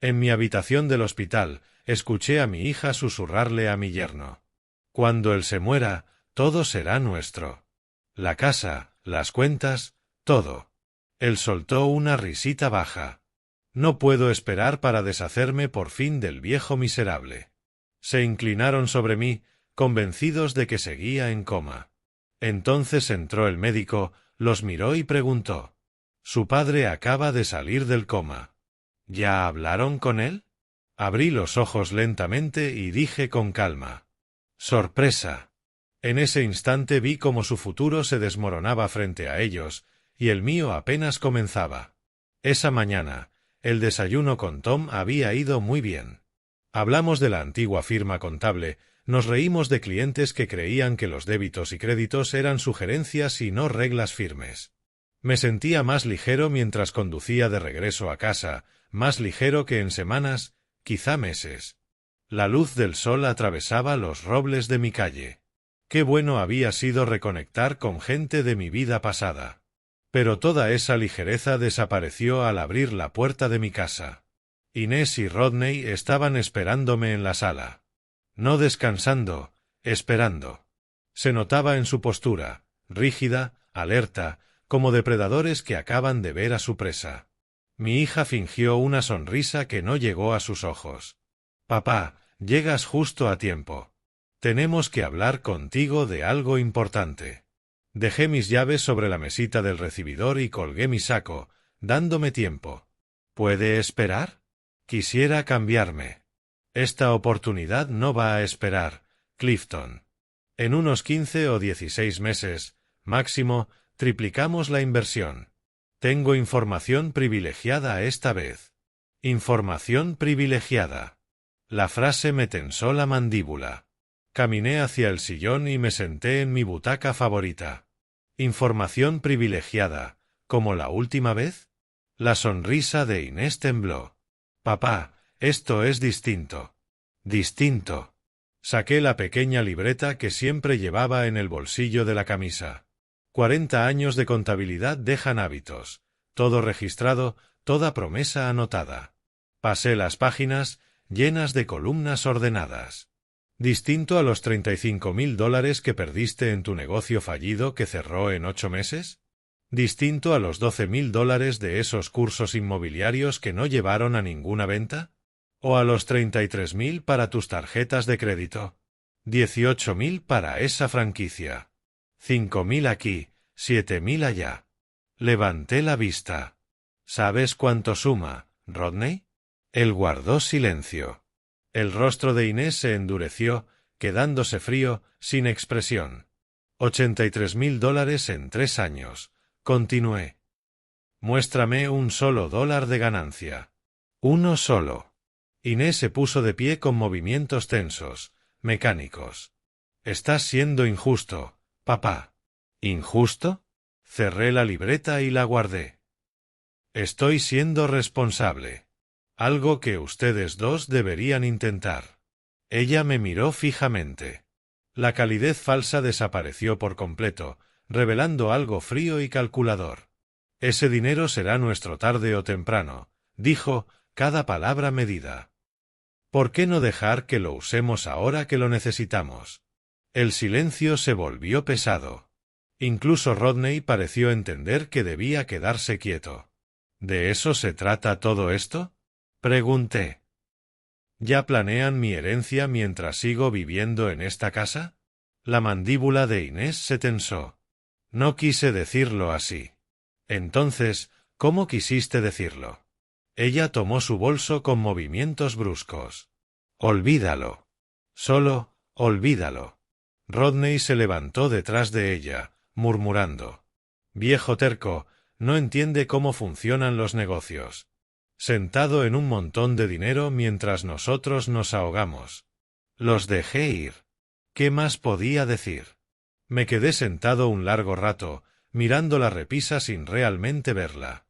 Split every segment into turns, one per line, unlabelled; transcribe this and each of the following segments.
En mi habitación del hospital, escuché a mi hija susurrarle a mi yerno: «Cuando él se muera, todo será nuestro. La casa, las cuentas, todo». Él soltó una risita baja. «No puedo esperar para deshacerme por fin del viejo miserable». Se inclinaron sobre mí, convencidos de que seguía en coma. Entonces entró el médico, los miró y preguntó: «Su padre acaba de salir del coma. ¿Ya hablaron con él?». Abrí los ojos lentamente y dije con calma: «Sorpresa». En ese instante vi cómo su futuro se desmoronaba frente a ellos, y el mío apenas comenzaba. Esa mañana, el desayuno con Tom había ido muy bien. Hablamos de la antigua firma contable, nos reímos de clientes que creían que los débitos y créditos eran sugerencias y no reglas firmes. Me sentía más ligero mientras conducía de regreso a casa, más ligero que en semanas, quizá meses. La luz del sol atravesaba los robles de mi calle. Qué bueno había sido reconectar con gente de mi vida pasada. Pero toda esa ligereza desapareció al abrir la puerta de mi casa. Inés y Rodney estaban esperándome en la sala. No descansando, esperando. Se notaba en su postura, rígida, alerta, como depredadores que acaban de ver a su presa. Mi hija fingió una sonrisa que no llegó a sus ojos. «Papá, llegas justo a tiempo. Tenemos que hablar contigo de algo importante». Dejé mis llaves sobre la mesita del recibidor y colgué mi saco, dándome tiempo. «¿Puede esperar? Quisiera cambiarme». «Esta oportunidad no va a esperar, Clifton. En unos 15 o 16 meses, máximo, triplicamos la inversión. Tengo información privilegiada esta vez». «Información privilegiada». La frase me tensó la mandíbula. Caminé hacia el sillón y me senté en mi butaca favorita. «¿Información privilegiada, como la última vez?». La sonrisa de Inés tembló. «Papá, esto es distinto». «Distinto». Saqué la pequeña libreta que siempre llevaba en el bolsillo de la camisa. 40 años de contabilidad dejan hábitos. Todo registrado, toda promesa anotada. Pasé las páginas, llenas de columnas ordenadas. ¿Distinto a los $35.000 que perdiste en tu negocio fallido que cerró en 8 meses? ¿Distinto a los $12.000 de esos cursos inmobiliarios que no llevaron a ninguna venta? ¿O a los 33.000 para tus tarjetas de crédito? 18.000 para esa franquicia. 5.000 aquí, 7.000 allá. Levanté la vista. ¿Sabes cuánto suma, Rodney? Él guardó silencio. El rostro de Inés se endureció, quedándose frío, sin expresión. $83.000 en 3 años. Continué. Muéstrame un solo dólar de ganancia. Uno solo. Inés se puso de pie con movimientos tensos, mecánicos. Estás siendo injusto, papá. ¿Injusto? Cerré la libreta y la guardé. Estoy siendo responsable. Algo que ustedes dos deberían intentar. Ella me miró fijamente. La calidez falsa desapareció por completo, revelando algo frío y calculador. Ese dinero será nuestro tarde o temprano, dijo, cada palabra medida. ¿Por qué no dejar que lo usemos ahora que lo necesitamos? El silencio se volvió pesado. Incluso Rodney pareció entender que debía quedarse quieto. ¿De eso se trata todo esto?, pregunté. ¿Ya planean mi herencia mientras sigo viviendo en esta casa? La mandíbula de Inés se tensó. No quise decirlo así. Entonces, ¿cómo quisiste decirlo? Ella tomó su bolso con movimientos bruscos. Olvídalo. Solo, olvídalo. Rodney se levantó detrás de ella, murmurando. Viejo terco, no entiende cómo funcionan los negocios. Sentado en un montón de dinero mientras nosotros nos ahogamos. Los dejé ir. ¿Qué más podía decir? Me quedé sentado un largo rato, mirando la repisa sin realmente verla.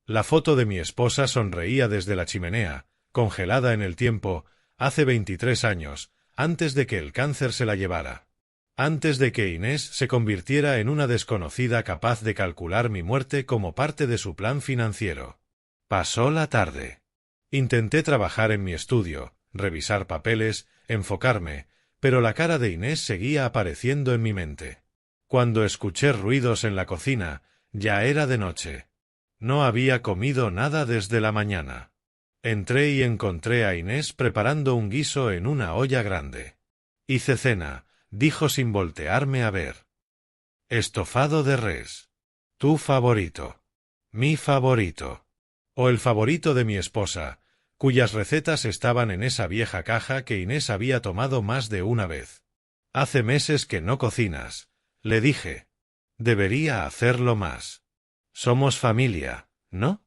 La foto de mi esposa sonreía desde la chimenea, congelada en el tiempo, hace 23 años, antes de que el cáncer se la llevara. Antes de que Inés se convirtiera en una desconocida capaz de calcular mi muerte como parte de su plan financiero. Pasó la tarde. Intenté trabajar en mi estudio, revisar papeles, enfocarme, pero la cara de Inés seguía apareciendo en mi mente. Cuando escuché ruidos en la cocina, ya era de noche. No había comido nada desde la mañana. Entré y encontré a Inés preparando un guiso en una olla grande. Hice cena, dijo sin voltearme a ver. Estofado de res. Tu favorito. Mi favorito. O el favorito de mi esposa, cuyas recetas estaban en esa vieja caja que Inés había tomado más de una vez. Hace meses que no cocinas, le dije. Debería hacerlo más. Somos familia, ¿no?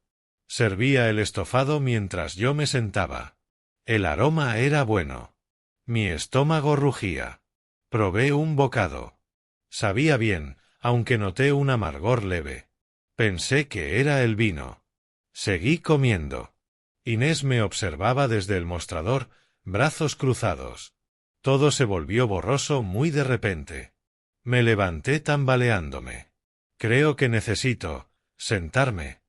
Servía el estofado mientras yo me sentaba. El aroma era bueno. Mi estómago rugía. Probé un bocado. Sabía bien, aunque noté un amargor leve. Pensé que era el vino. Seguí comiendo. Inés me observaba desde el mostrador, brazos cruzados. Todo se volvió borroso muy de repente. Me levanté tambaleándome. Creo que necesito sentarme.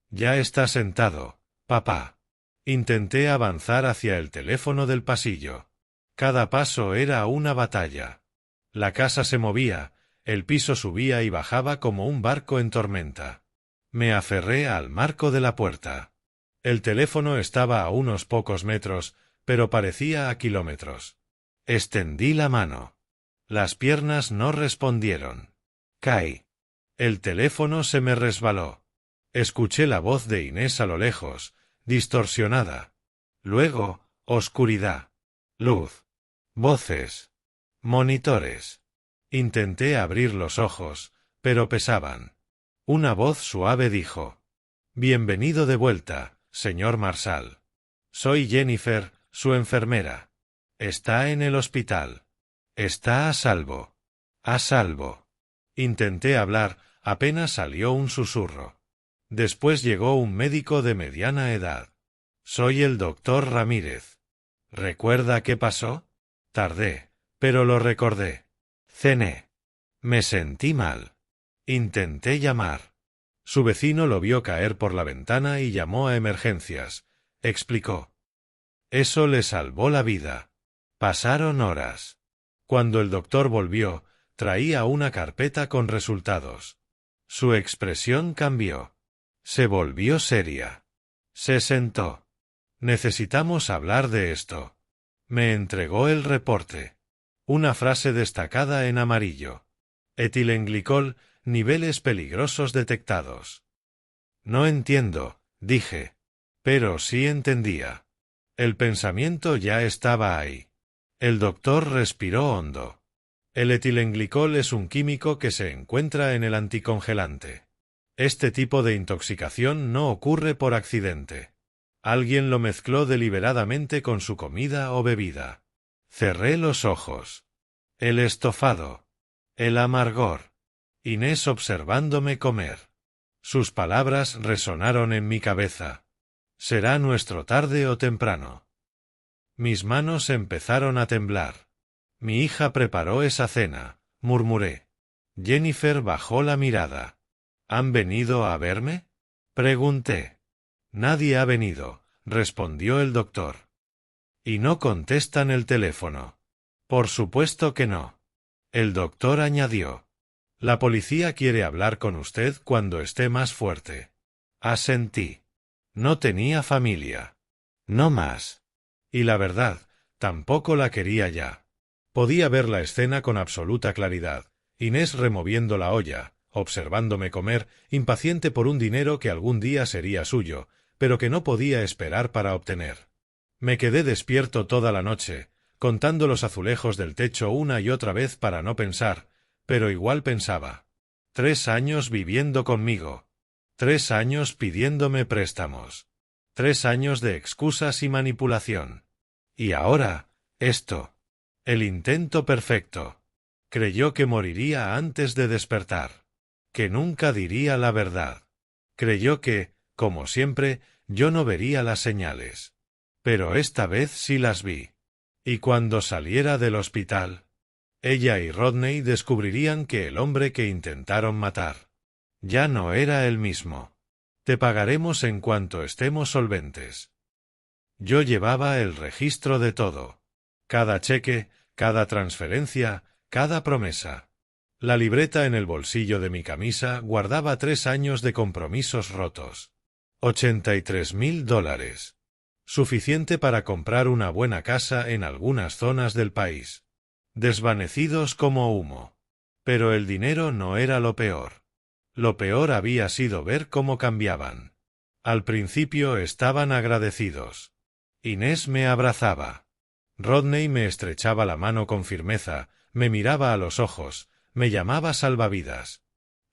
Ya está sentado, papá. Intenté avanzar hacia el teléfono del pasillo. Cada paso era una batalla. La casa se movía, el piso subía y bajaba como un barco en tormenta. Me aferré al marco de la puerta. El teléfono estaba a unos pocos metros, pero parecía a kilómetros. Extendí la mano. Las piernas no respondieron. Caí. El teléfono se me resbaló. Escuché la voz de Inés a lo lejos, distorsionada. Luego, oscuridad. Luz. Voces. Monitores. Intenté abrir los ojos, pero pesaban. Una voz suave dijo: «Bienvenido de vuelta, señor Marshall. Soy Jennifer, su enfermera. Está en el hospital. Está a salvo. A salvo». Intenté hablar, apenas salió un susurro. Después llegó un médico de mediana edad. «Soy el doctor Ramírez. ¿Recuerda qué pasó?» Tardé, pero lo recordé. Cené. Me sentí mal. Intenté llamar. Su vecino lo vio caer por la ventana y llamó a emergencias, explicó. Eso le salvó la vida. Pasaron horas. Cuando el doctor volvió, traía una carpeta con resultados. Su expresión cambió. Se volvió seria. Se sentó. Necesitamos hablar de esto. Me entregó el reporte. Una frase destacada en amarillo. Etilenglicol, niveles peligrosos detectados. No entiendo, dije. Pero sí entendía. El pensamiento ya estaba ahí. El doctor respiró hondo. El etilenglicol es un químico que se encuentra en el anticongelante. Este tipo de intoxicación no ocurre por accidente. Alguien lo mezcló deliberadamente con su comida o bebida. Cerré los ojos. El estofado. El amargor. Inés observándome comer. Sus palabras resonaron en mi cabeza. Será nuestro tarde o temprano. Mis manos empezaron a temblar. Mi hija preparó esa cena, murmuré. Jennifer bajó la mirada. ¿Han venido a verme?, pregunté. Nadie ha venido, respondió el doctor. Y no contestan el teléfono. Por supuesto que no. El doctor añadió. La policía quiere hablar con usted cuando esté más fuerte. Asentí. No tenía familia. No más. Y la verdad, tampoco la quería ya. Podía ver la escena con absoluta claridad. Inés removiendo la olla, observándome comer, impaciente por un dinero que algún día sería suyo, pero que no podía esperar para obtener. Me quedé despierto toda la noche, contando los azulejos del techo una y otra vez para no pensar, pero igual pensaba. 3 años viviendo conmigo. 3 años pidiéndome préstamos. 3 años de excusas y manipulación. Y ahora, esto. El intento perfecto. Creyó que moriría antes de despertar. Que nunca diría la verdad. Creyó que, como siempre, yo no vería las señales. Pero esta vez sí las vi. Y cuando saliera del hospital, ella y Rodney descubrirían que el hombre que intentaron matar ya no era el mismo. Te pagaremos en cuanto estemos solventes. Yo llevaba el registro de todo. Cada cheque, cada transferencia, cada promesa. La libreta en el bolsillo de mi camisa guardaba 3 años de compromisos rotos. $83.000. Suficiente para comprar una buena casa en algunas zonas del país. Desvanecidos como humo. Pero el dinero no era lo peor. Lo peor había sido ver cómo cambiaban. Al principio estaban agradecidos. Inés me abrazaba. Rodney me estrechaba la mano con firmeza, me miraba a los ojos, me llamaba salvavidas.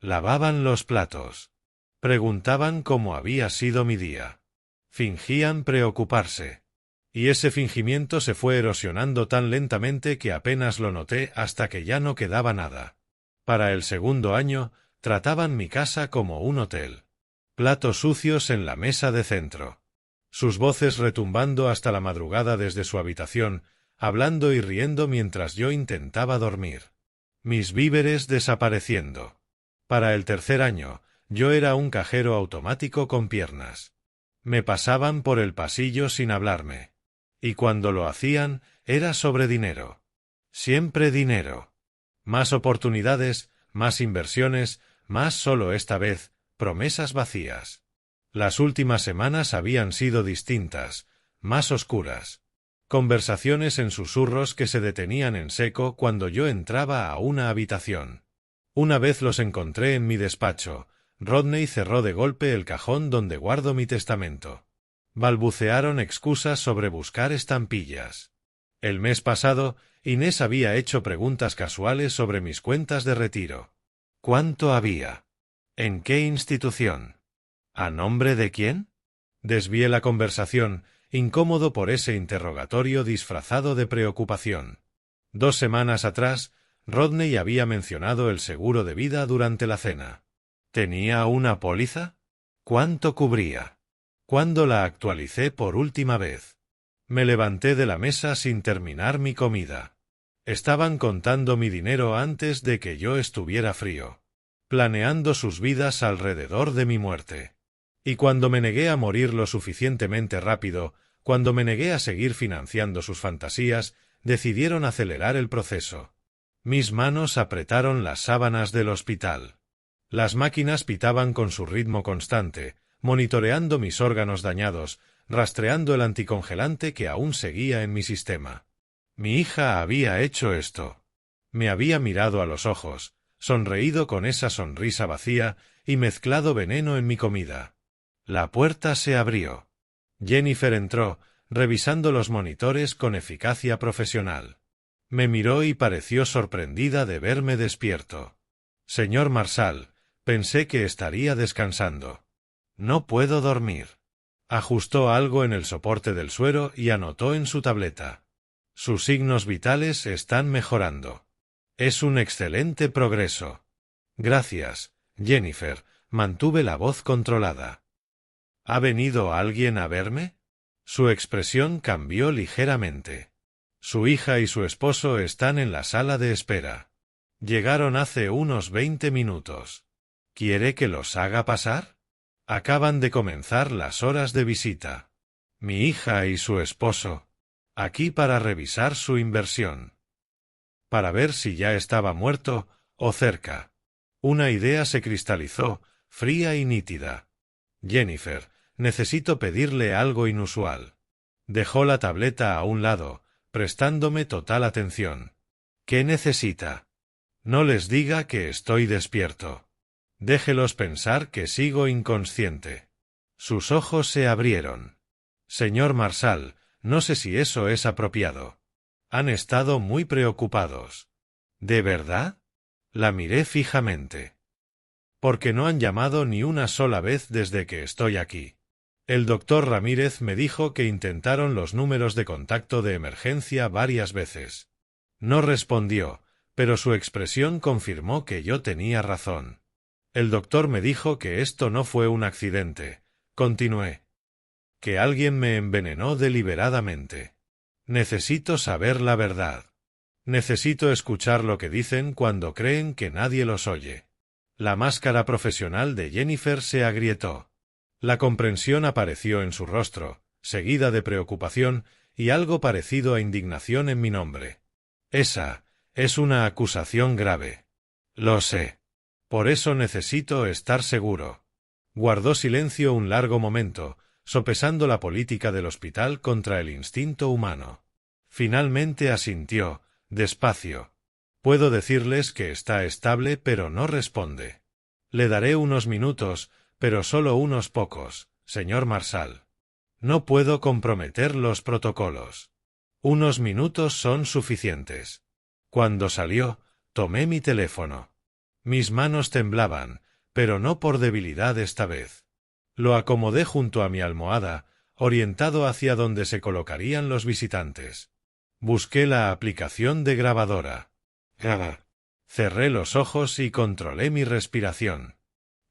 Lavaban los platos. Preguntaban cómo había sido mi día. Fingían preocuparse. Y ese fingimiento se fue erosionando tan lentamente que apenas lo noté hasta que ya no quedaba nada. Para el segundo año, trataban mi casa como un hotel. Platos sucios en la mesa de centro. Sus voces retumbando hasta la madrugada desde su habitación, hablando y riendo mientras yo intentaba dormir. Mis víveres desapareciendo. Para el tercer año, yo era un cajero automático con piernas. Me pasaban por el pasillo sin hablarme. Y cuando lo hacían, era sobre dinero. Siempre dinero. Más oportunidades, más inversiones, más solo esta vez, promesas vacías. Las últimas semanas habían sido distintas, más oscuras. Conversaciones en susurros que se detenían en seco cuando yo entraba a una habitación. Una vez los encontré en mi despacho. Rodney cerró de golpe el cajón donde guardo mi testamento. Balbucearon excusas sobre buscar estampillas. El mes pasado, Inés había hecho preguntas casuales sobre mis cuentas de retiro. ¿Cuánto había? ¿En qué institución? ¿A nombre de quién? Desvié la conversación, incómodo por ese interrogatorio disfrazado de preocupación. 2 semanas atrás, Rodney había mencionado el seguro de vida durante la cena. ¿Tenía una póliza? ¿Cuánto cubría? ¿Cuándo la actualicé por última vez? Me levanté de la mesa sin terminar mi comida. Estaban contando mi dinero antes de que yo estuviera frío, planeando sus vidas alrededor de mi muerte. Y cuando me negué a morir lo suficientemente rápido, cuando me negué a seguir financiando sus fantasías, decidieron acelerar el proceso. Mis manos apretaron las sábanas del hospital. Las máquinas pitaban con su ritmo constante, monitoreando mis órganos dañados, rastreando el anticongelante que aún seguía en mi sistema. Mi hija había hecho esto. Me había mirado a los ojos, sonreído con esa sonrisa vacía y mezclado veneno en mi comida. La puerta se abrió. Jennifer entró, revisando los monitores con eficacia profesional. Me miró y pareció sorprendida de verme despierto. Señor Marshall, pensé que estaría descansando. No puedo dormir. Ajustó algo en el soporte del suero y anotó en su tableta. Sus signos vitales están mejorando. Es un excelente progreso. Gracias, Jennifer, mantuve la voz controlada. ¿Ha venido alguien a verme? Su expresión cambió ligeramente. Su hija y su esposo están en la sala de espera. Llegaron hace unos 20 minutos. ¿Quiere que los haga pasar? Acaban de comenzar las horas de visita. Mi hija y su esposo. Aquí para revisar su inversión. Para ver si ya estaba muerto o cerca. Una idea se cristalizó, fría y nítida. Jennifer, necesito pedirle algo inusual. Dejó la tableta a un lado, prestándome total atención. ¿Qué necesita? No les diga que estoy despierto. Déjelos pensar que sigo inconsciente. Sus ojos se abrieron. Señor Marshall, no sé si eso es apropiado. Han estado muy preocupados. ¿De verdad? La miré fijamente. Porque no han llamado ni una sola vez desde que estoy aquí. El doctor Ramírez me dijo que intentaron los números de contacto de emergencia varias veces. No respondió, pero su expresión confirmó que yo tenía razón. El doctor me dijo que esto no fue un accidente. Continué. Que alguien me envenenó deliberadamente. Necesito saber la verdad. Necesito escuchar lo que dicen cuando creen que nadie los oye. La máscara profesional de Jennifer se agrietó. La comprensión apareció en su rostro, seguida de preocupación y algo parecido a indignación en mi nombre. Esa es una acusación grave. Lo sé. Por eso necesito estar seguro. Guardó silencio un largo momento, sopesando la política del hospital contra el instinto humano. Finalmente asintió, despacio. Puedo decirles que está estable, pero no responde. Le daré unos minutos, pero solo unos pocos, señor Marshall. No puedo comprometer los protocolos. Unos minutos son suficientes. Cuando salió, tomé mi teléfono. Mis manos temblaban, pero no por debilidad esta vez. Lo acomodé junto a mi almohada, orientado hacia donde se colocarían los visitantes. Busqué la aplicación de grabadora. Cerré los ojos y controlé mi respiración.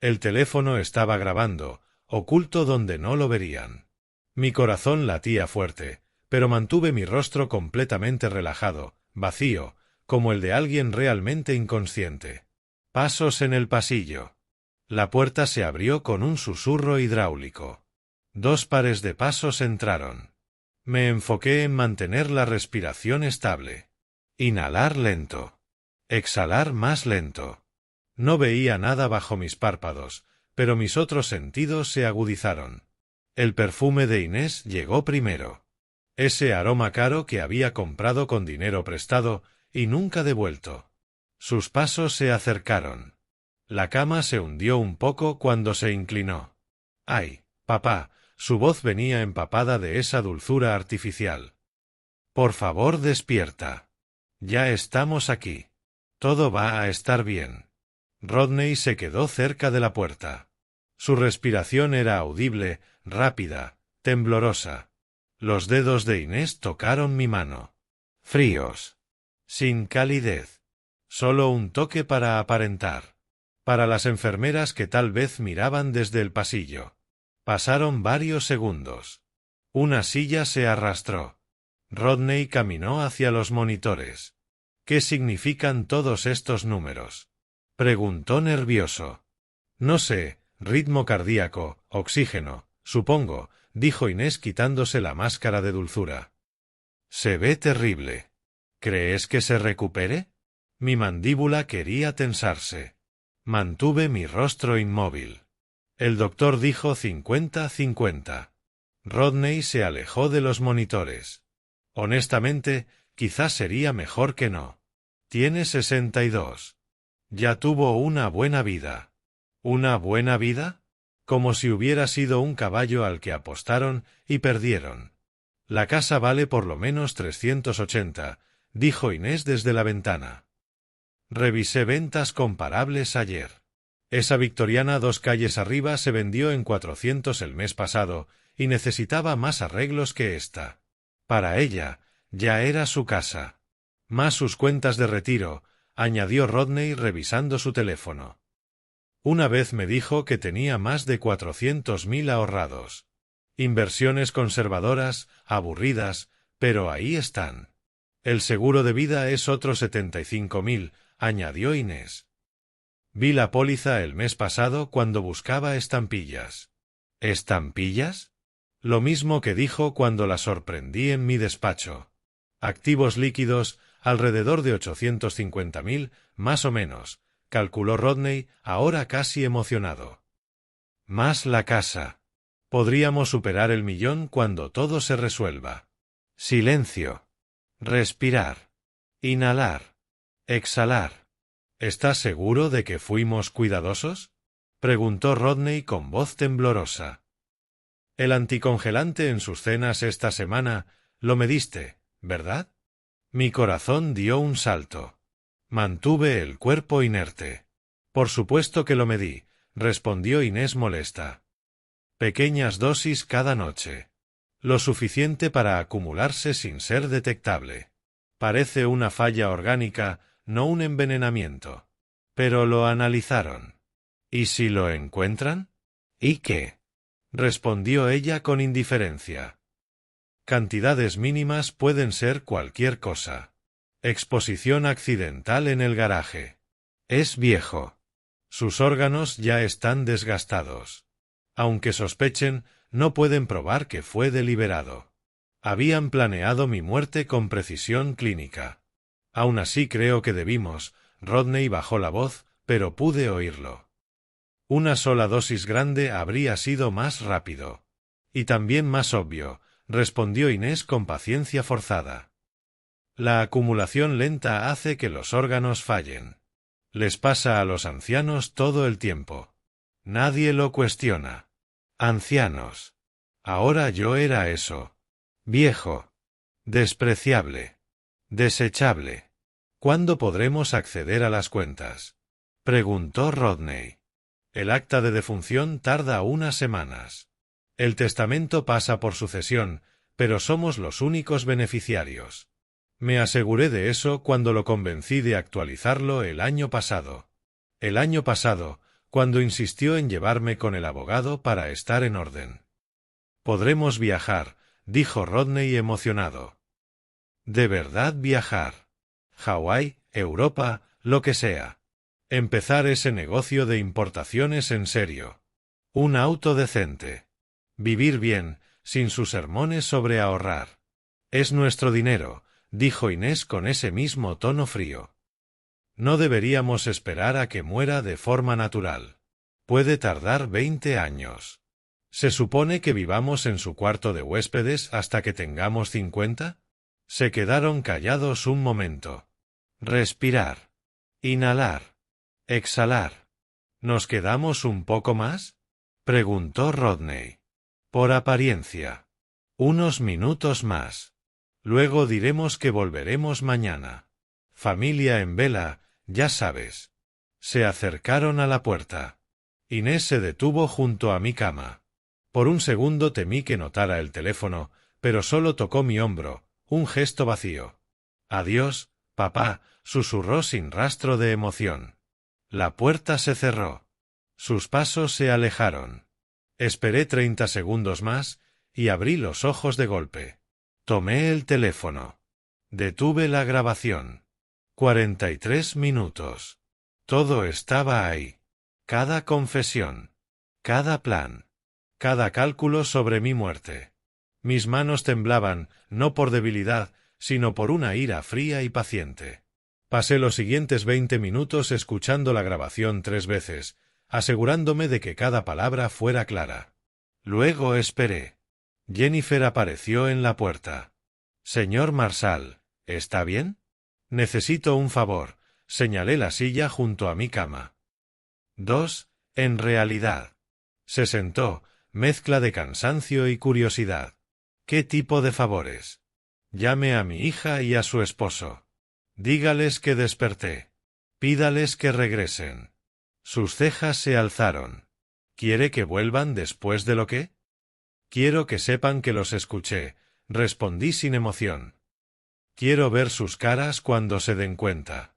El teléfono estaba grabando, oculto donde no lo verían. Mi corazón latía fuerte, pero mantuve mi rostro completamente relajado, vacío, como el de alguien realmente inconsciente. Pasos en el pasillo. La puerta se abrió con un susurro hidráulico. 2 pares de pasos entraron. Me enfoqué en mantener la respiración estable. Inhalar lento. Exhalar más lento. No veía nada bajo mis párpados, pero mis otros sentidos se agudizaron. El perfume de Inés llegó primero. Ese aroma caro que había comprado con dinero prestado y nunca devuelto. Sus pasos se acercaron. La cama se hundió un poco cuando se inclinó. ¡Ay, papá! Su voz venía empapada de esa dulzura artificial. Por favor, despierta. Ya estamos aquí. Todo va a estar bien. Rodney se quedó cerca de la puerta. Su respiración era audible, rápida, temblorosa. Los dedos de Inés tocaron mi mano. Fríos. Sin calidez. Solo un toque para aparentar. Para las enfermeras que tal vez miraban desde el pasillo. Pasaron varios segundos. Una silla se arrastró. Rodney caminó hacia los monitores. ¿Qué significan todos estos números?, preguntó nervioso. No sé, ritmo cardíaco, oxígeno, supongo, dijo Inés quitándose la máscara de dulzura. Se ve terrible. ¿Crees que se recupere? Mi mandíbula quería tensarse. Mantuve mi rostro inmóvil. El doctor dijo 50-50. Rodney se alejó de los monitores. Honestamente, quizás sería mejor que no. Tiene 62. Ya tuvo una buena vida. ¿Una buena vida? Como si hubiera sido un caballo al que apostaron y perdieron. La casa vale por lo menos 380, dijo Inés desde la ventana. Revisé ventas comparables ayer. Esa victoriana 2 calles arriba se vendió en 400 el mes pasado y necesitaba más arreglos que esta. Para ella, ya era su casa. Más sus cuentas de retiro, añadió Rodney revisando su teléfono. Una vez me dijo que tenía más de 400.000 ahorrados. Inversiones conservadoras, aburridas, pero ahí están. El seguro de vida es otros 75.000, añadió Inés. Vi la póliza el mes pasado cuando buscaba estampillas. ¿Estampillas? Lo mismo que dijo cuando la sorprendí en mi despacho. Activos líquidos, alrededor de 850.000, más o menos, calculó Rodney, ahora casi emocionado. Más la casa. Podríamos superar el 1.000.000 cuando todo se resuelva. Silencio. Respirar. Inhalar. Exhalar. ¿Estás seguro de que fuimos cuidadosos?, preguntó Rodney con voz temblorosa. El anticongelante en sus cenas esta semana lo mediste, ¿verdad? Mi corazón dio un salto. Mantuve el cuerpo inerte. Por supuesto que lo medí, respondió Inés molesta. Pequeñas dosis cada noche. Lo suficiente para acumularse sin ser detectable. Parece una falla orgánica, no un envenenamiento. Pero lo analizaron. ¿Y si lo encuentran? ¿Y qué?, respondió ella con indiferencia. Cantidades mínimas pueden ser cualquier cosa. Exposición accidental en el garaje. Es viejo. Sus órganos ya están desgastados. Aunque sospechen, no pueden probar que fue deliberado. Habían planeado mi muerte con precisión clínica. Aún así creo que debimos. Rodney bajó la voz, pero pude oírlo. Una sola dosis grande habría sido más rápido. Y también más obvio, respondió Inés con paciencia forzada. La acumulación lenta hace que los órganos fallen. Les pasa a los ancianos todo el tiempo. Nadie lo cuestiona. Ancianos. Ahora yo era eso. Viejo. Despreciable. Desechable. ¿Cuándo podremos acceder a las cuentas? Preguntó Rodney. El acta de defunción tarda unas semanas. El testamento pasa por sucesión, pero somos los únicos beneficiarios. Me aseguré de eso cuando lo convencí de actualizarlo el año pasado. El año pasado, cuando insistió en llevarme con el abogado para estar en orden. Podremos viajar, dijo Rodney emocionado. ¿De verdad viajar? Hawái, Europa, lo que sea. Empezar ese negocio de importaciones en serio. Un auto decente. Vivir bien, sin sus sermones sobre ahorrar. Es nuestro dinero, dijo Inés con ese mismo tono frío. No deberíamos esperar a que muera de forma natural. Puede tardar 20 años. ¿Se supone que vivamos en su cuarto de huéspedes hasta que tengamos 50? Se quedaron callados un momento. Respirar. Inhalar. Exhalar. ¿Nos quedamos un poco más? Preguntó Rodney. Por apariencia. Unos minutos más. Luego diremos que volveremos mañana. Familia en vela, ya sabes. Se acercaron a la puerta. Inés se detuvo junto a mi cama. Por un segundo temí que notara el teléfono, pero solo tocó mi hombro, un gesto vacío. Adiós, papá, susurró sin rastro de emoción. La puerta se cerró. Sus pasos se alejaron. Esperé 30 segundos más, y abrí los ojos de golpe. Tomé el teléfono. Detuve la grabación. 43 minutos. Todo estaba ahí. Cada confesión. Cada plan. Cada cálculo sobre mi muerte. Mis manos temblaban, no por debilidad, sino por una ira fría y paciente. Pasé los siguientes 20 minutos escuchando la grabación 3 veces, asegurándome de que cada palabra fuera clara. Luego esperé. Jennifer apareció en la puerta. Señor Marshall, ¿está bien? Necesito un favor. Señalé la silla junto a mi cama. 2. En realidad. Se sentó, mezcla de cansancio y curiosidad. ¿Qué tipo de favores? Llame a mi hija y a su esposo. Dígales que desperté. Pídales que regresen. Sus cejas se alzaron. ¿Quiere que vuelvan después de lo que? Quiero que sepan que los escuché, respondí sin emoción. Quiero ver sus caras cuando se den cuenta.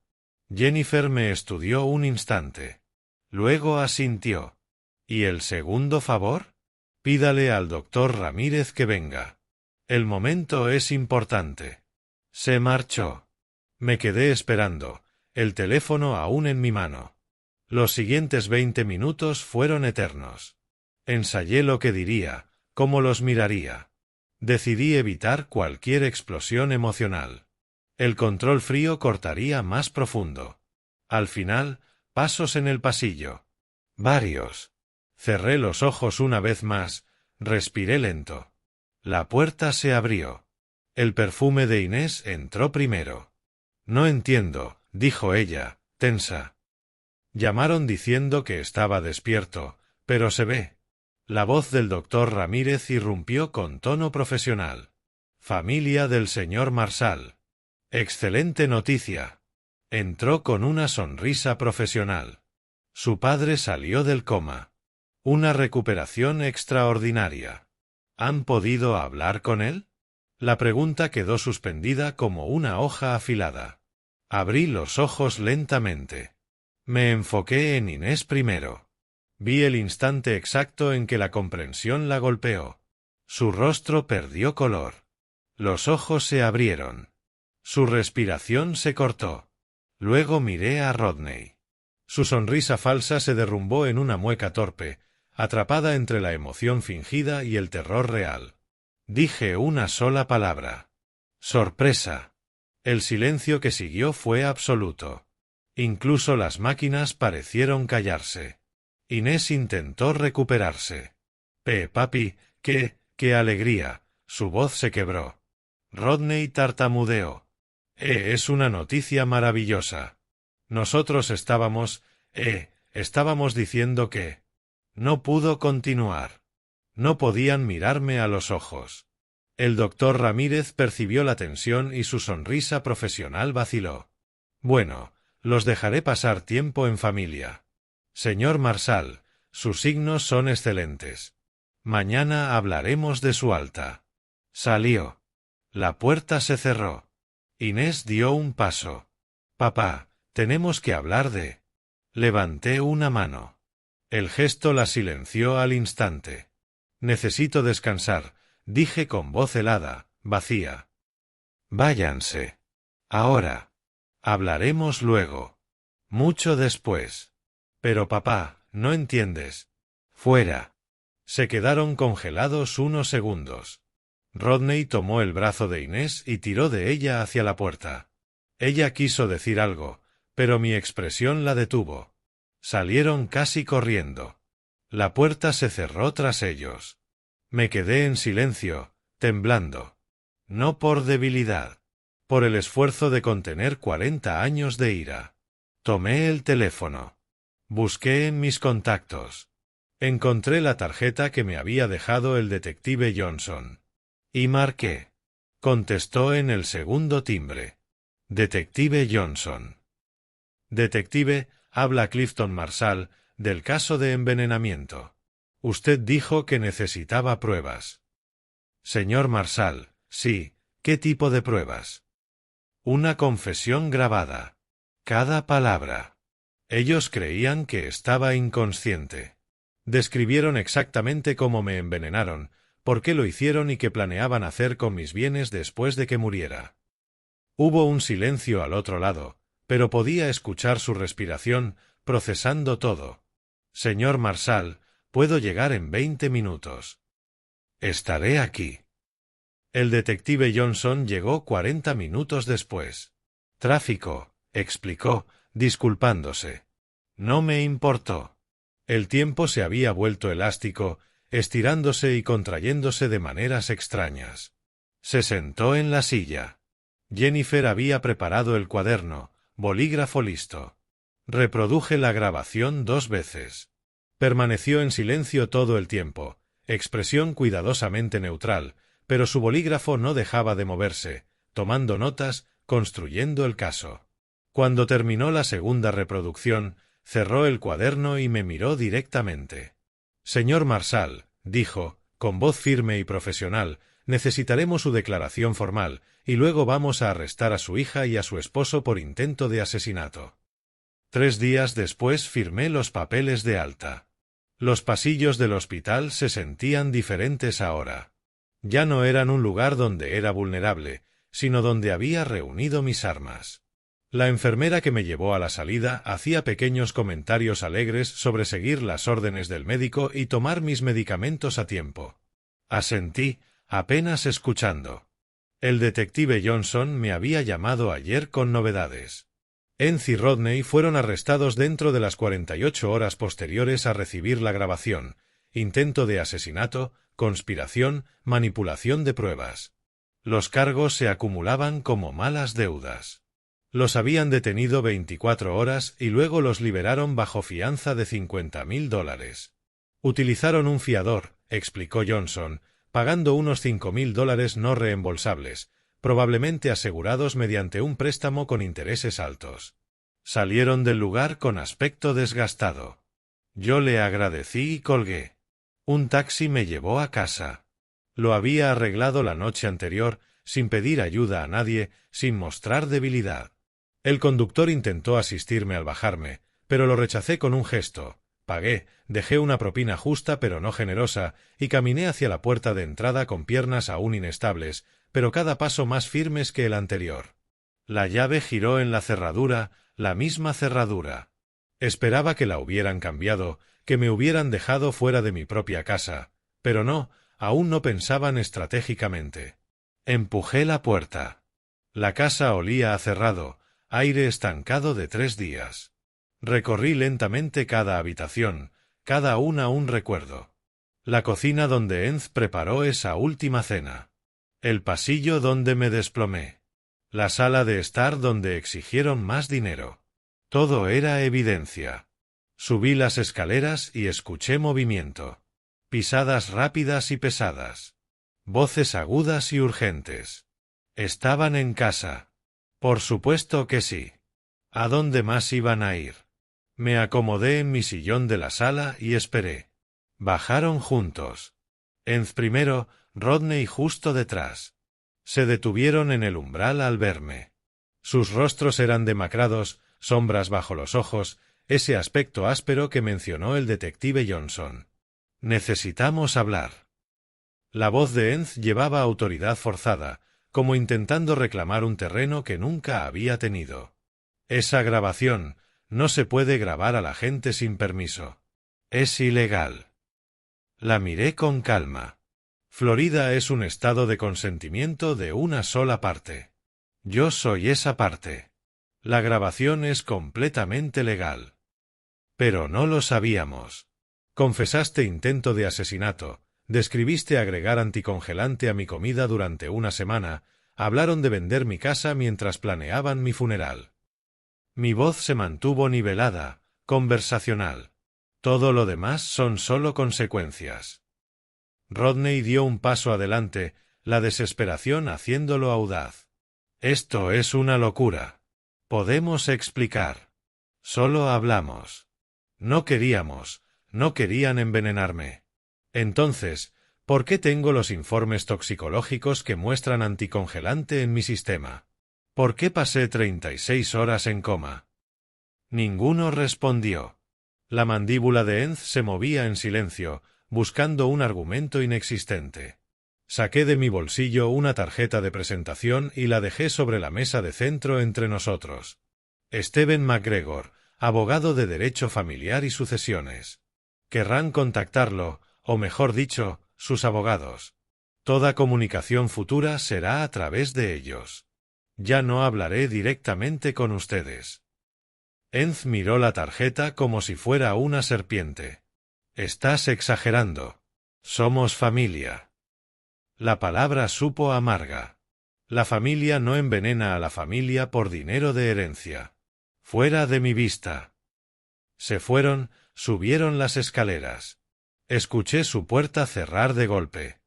Jennifer me estudió un instante. Luego asintió. ¿Y el segundo favor? Pídale al doctor Ramírez que venga. El momento es importante. Se marchó. Me quedé esperando, el teléfono aún en mi mano. Los siguientes 20 minutos fueron eternos. Ensayé lo que diría, cómo los miraría. Decidí evitar cualquier explosión emocional. El control frío cortaría más profundo. Al final, pasos en el pasillo. Varios. Cerré los ojos una vez más, respiré lento. La puerta se abrió. El perfume de Inés entró primero. No entiendo, dijo ella, tensa. Llamaron diciendo que estaba despierto, pero se ve. La voz del doctor Ramírez irrumpió con tono profesional. Familia del señor Marshall. Excelente noticia. Entró con una sonrisa profesional. Su padre salió del coma. Una recuperación extraordinaria. ¿Han podido hablar con él? La pregunta quedó suspendida como una hoja afilada. Abrí los ojos lentamente. Me enfoqué en Inés primero. Vi el instante exacto en que la comprensión la golpeó. Su rostro perdió color. Los ojos se abrieron. Su respiración se cortó. Luego miré a Rodney. Su sonrisa falsa se derrumbó en una mueca torpe, atrapada entre la emoción fingida y el terror real. Dije una sola palabra. Sorpresa. El silencio que siguió fue absoluto. Incluso las máquinas parecieron callarse. Inés intentó recuperarse. Papi, qué alegría. Su voz se quebró. Rodney tartamudeó. Es una noticia maravillosa. Nosotros estábamos diciendo que... No pudo continuar. No podían mirarme a los ojos. El doctor Ramírez percibió la tensión y su sonrisa profesional vaciló. Bueno, los dejaré pasar tiempo en familia. Señor Marshall, sus signos son excelentes. Mañana hablaremos de su alta. Salió. La puerta se cerró. Inés dio un paso. Papá, tenemos que hablar de... Levanté una mano. El gesto la silenció al instante. Necesito descansar, dije con voz helada, vacía. Váyanse. Ahora. Hablaremos luego. Mucho después. Pero papá, no entiendes. Fuera. Se quedaron congelados unos segundos. Rodney tomó el brazo de Inés y tiró de ella hacia la puerta. Ella quiso decir algo, pero mi expresión la detuvo. Salieron casi corriendo. La puerta se cerró tras ellos. Me quedé en silencio, temblando. No por debilidad. Por el esfuerzo de contener 40 años de ira. Tomé el teléfono. Busqué en mis contactos. Encontré la tarjeta que me había dejado el detective Johnson. Y marqué. Contestó en el segundo timbre. Detective Johnson. Detective, habla Clifton Marshall, del caso de envenenamiento. Usted dijo que necesitaba pruebas. Señor Marshall, sí, ¿qué tipo de pruebas? Una confesión grabada. Cada palabra. Ellos creían que estaba inconsciente. Describieron exactamente cómo me envenenaron, por qué lo hicieron y qué planeaban hacer con mis bienes después de que muriera. Hubo un silencio al otro lado, pero podía escuchar su respiración, procesando todo. Señor Marshall, puedo llegar en 20 minutos. Estaré aquí. El detective Johnson llegó 40 minutos después. Tráfico, explicó, disculpándose. No me importó. El tiempo se había vuelto elástico, estirándose y contrayéndose de maneras extrañas. Se sentó en la silla. Jennifer había preparado el cuaderno, bolígrafo listo. Reproduje la grabación 2 veces. Permaneció en silencio todo el tiempo, expresión cuidadosamente neutral, pero su bolígrafo no dejaba de moverse, tomando notas, construyendo el caso. Cuando terminó la segunda reproducción, cerró el cuaderno y me miró directamente. Señor Marshall, dijo, con voz firme y profesional, necesitaremos su declaración formal, y luego vamos a arrestar a su hija y a su esposo por intento de asesinato. 3 días después firmé los papeles de alta. Los pasillos del hospital se sentían diferentes ahora. Ya no eran un lugar donde era vulnerable, sino donde había reunido mis armas. La enfermera que me llevó a la salida hacía pequeños comentarios alegres sobre seguir las órdenes del médico y tomar mis medicamentos a tiempo. Asentí, apenas escuchando. El detective Johnson me había llamado ayer con novedades. Enz y Rodney fueron arrestados dentro de las 48 horas posteriores a recibir la grabación, intento de asesinato, conspiración, manipulación de pruebas. Los cargos se acumulaban como malas deudas. Los habían detenido 24 horas y luego los liberaron bajo fianza de $50.000. Utilizaron un fiador, explicó Johnson, pagando unos $5.000 no reembolsables, probablemente asegurados mediante un préstamo con intereses altos. Salieron del lugar con aspecto desgastado. Yo le agradecí y colgué. Un taxi me llevó a casa. Lo había arreglado la noche anterior, sin pedir ayuda a nadie, sin mostrar debilidad. El conductor intentó asistirme al bajarme, pero lo rechacé con un gesto. Pagué, dejé una propina justa pero no generosa, y caminé hacia la puerta de entrada con piernas aún inestables, pero cada paso más firmes que el anterior. La llave giró en la cerradura, la misma cerradura. Esperaba que la hubieran cambiado, que me hubieran dejado fuera de mi propia casa, pero no, aún no pensaban estratégicamente. Empujé la puerta. La casa olía a cerrado, aire estancado de 3 días. Recorrí lentamente cada habitación, cada una un recuerdo. La cocina donde Enz preparó esa última cena. El pasillo donde me desplomé. La sala de estar donde exigieron más dinero. Todo era evidencia. Subí las escaleras y escuché movimiento. Pisadas rápidas y pesadas. Voces agudas y urgentes. ¿Estaban en casa? Por supuesto que sí. ¿A dónde más iban a ir? Me acomodé en mi sillón de la sala y esperé. Bajaron juntos. Enz primero, Rodney justo detrás. Se detuvieron en el umbral al verme. Sus rostros eran demacrados, sombras bajo los ojos, ese aspecto áspero que mencionó el detective Johnson. Necesitamos hablar. La voz de Enz llevaba autoridad forzada, como intentando reclamar un terreno que nunca había tenido. Esa grabación, no se puede grabar a la gente sin permiso. Es ilegal. La miré con calma. Florida es un estado de consentimiento de una sola parte. Yo soy esa parte. La grabación es completamente legal. Pero no lo sabíamos. Confesaste intento de asesinato, describiste agregar anticongelante a mi comida durante una semana, hablaron de vender mi casa mientras planeaban mi funeral. Mi voz se mantuvo nivelada, conversacional. Todo lo demás son solo consecuencias. Rodney dio un paso adelante, la desesperación haciéndolo audaz. Esto es una locura. Podemos explicar. Solo hablamos. No querían envenenarme. Entonces, ¿por qué tengo los informes toxicológicos que muestran anticongelante en mi sistema? ¿Por qué pasé 36 horas en coma? Ninguno respondió. La mandíbula de Enz se movía en silencio, buscando un argumento inexistente. Saqué de mi bolsillo una tarjeta de presentación y la dejé sobre la mesa de centro entre nosotros. Steven McGregor, abogado de Derecho Familiar y Sucesiones. Querrán contactarlo, o mejor dicho, sus abogados. Toda comunicación futura será a través de ellos. Ya no hablaré directamente con ustedes. Enz miró la tarjeta como si fuera una serpiente. Estás exagerando. Somos familia. La palabra supo amarga. La familia no envenena a la familia por dinero de herencia. Fuera de mi vista. Se fueron, subieron las escaleras. Escuché su puerta cerrar de golpe.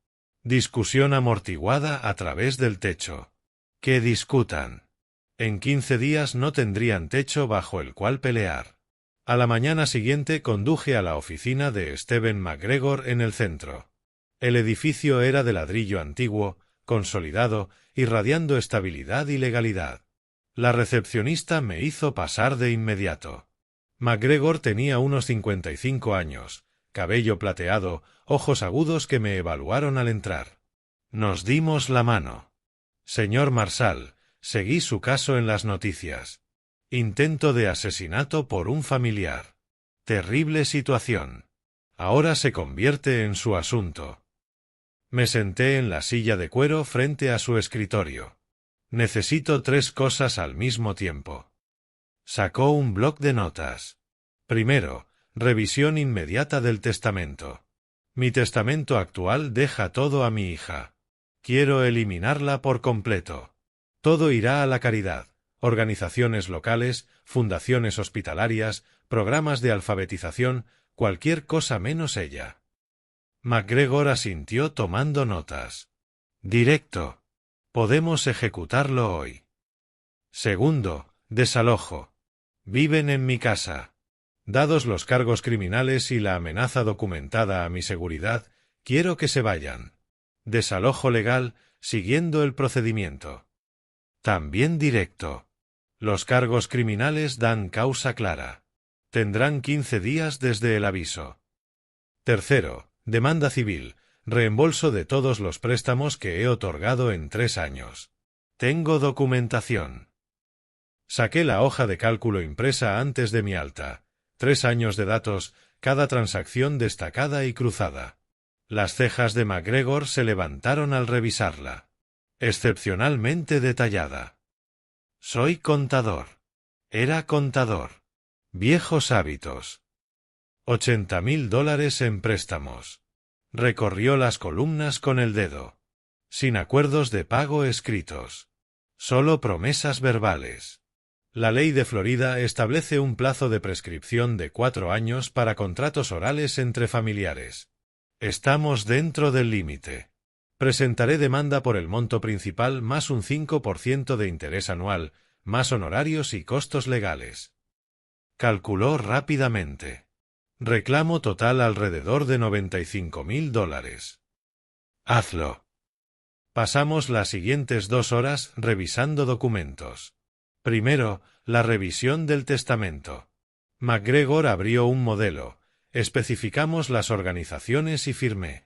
Discusión amortiguada a través del techo. Que discutan. En 15 días no tendrían techo bajo el cual pelear. A la mañana siguiente conduje a la oficina de Steven McGregor en el centro. El edificio era de ladrillo antiguo, consolidado, irradiando estabilidad y legalidad. La recepcionista me hizo pasar de inmediato. McGregor tenía unos 55 años, cabello plateado, ojos agudos que me evaluaron al entrar. Nos dimos la mano. Señor Marshall, seguí su caso en las noticias. Intento de asesinato por un familiar. Terrible situación. Ahora se convierte en su asunto. Me senté en la silla de cuero frente a su escritorio. Necesito 3 cosas al mismo tiempo. Sacó un bloc de notas. Primero, revisión inmediata del testamento. Mi testamento actual deja todo a mi hija. Quiero eliminarla por completo. Todo irá a la caridad, organizaciones locales, fundaciones hospitalarias, programas de alfabetización, cualquier cosa menos ella. McGregor asintió tomando notas. Directo. Podemos ejecutarlo hoy. Segundo, desalojo. Viven en mi casa. Dados los cargos criminales y la amenaza documentada a mi seguridad, quiero que se vayan. Desalojo legal, siguiendo el procedimiento. También directo. Los cargos criminales dan causa clara. Tendrán 15 días desde el aviso. Tercero, demanda civil, reembolso de todos los préstamos que he otorgado en 3 años. Tengo documentación. Saqué la hoja de cálculo impresa antes de mi alta. 3 años de datos, cada transacción destacada y cruzada. Las cejas de MacGregor se levantaron al revisarla. Excepcionalmente detallada. Soy contador. Era contador. Viejos hábitos. $80.000 en préstamos. Recorrió las columnas con el dedo. Sin acuerdos de pago escritos. Solo promesas verbales. La ley de Florida establece un plazo de prescripción de 4 años para contratos orales entre familiares. Estamos dentro del límite. Presentaré demanda por el monto principal más un 5% de interés anual, más honorarios y costos legales. Calculó rápidamente. Reclamo total alrededor de $95.000. Hazlo. Pasamos las siguientes 2 horas revisando documentos. Primero, la revisión del testamento. MacGregor abrió un modelo, especificamos las organizaciones y firmé.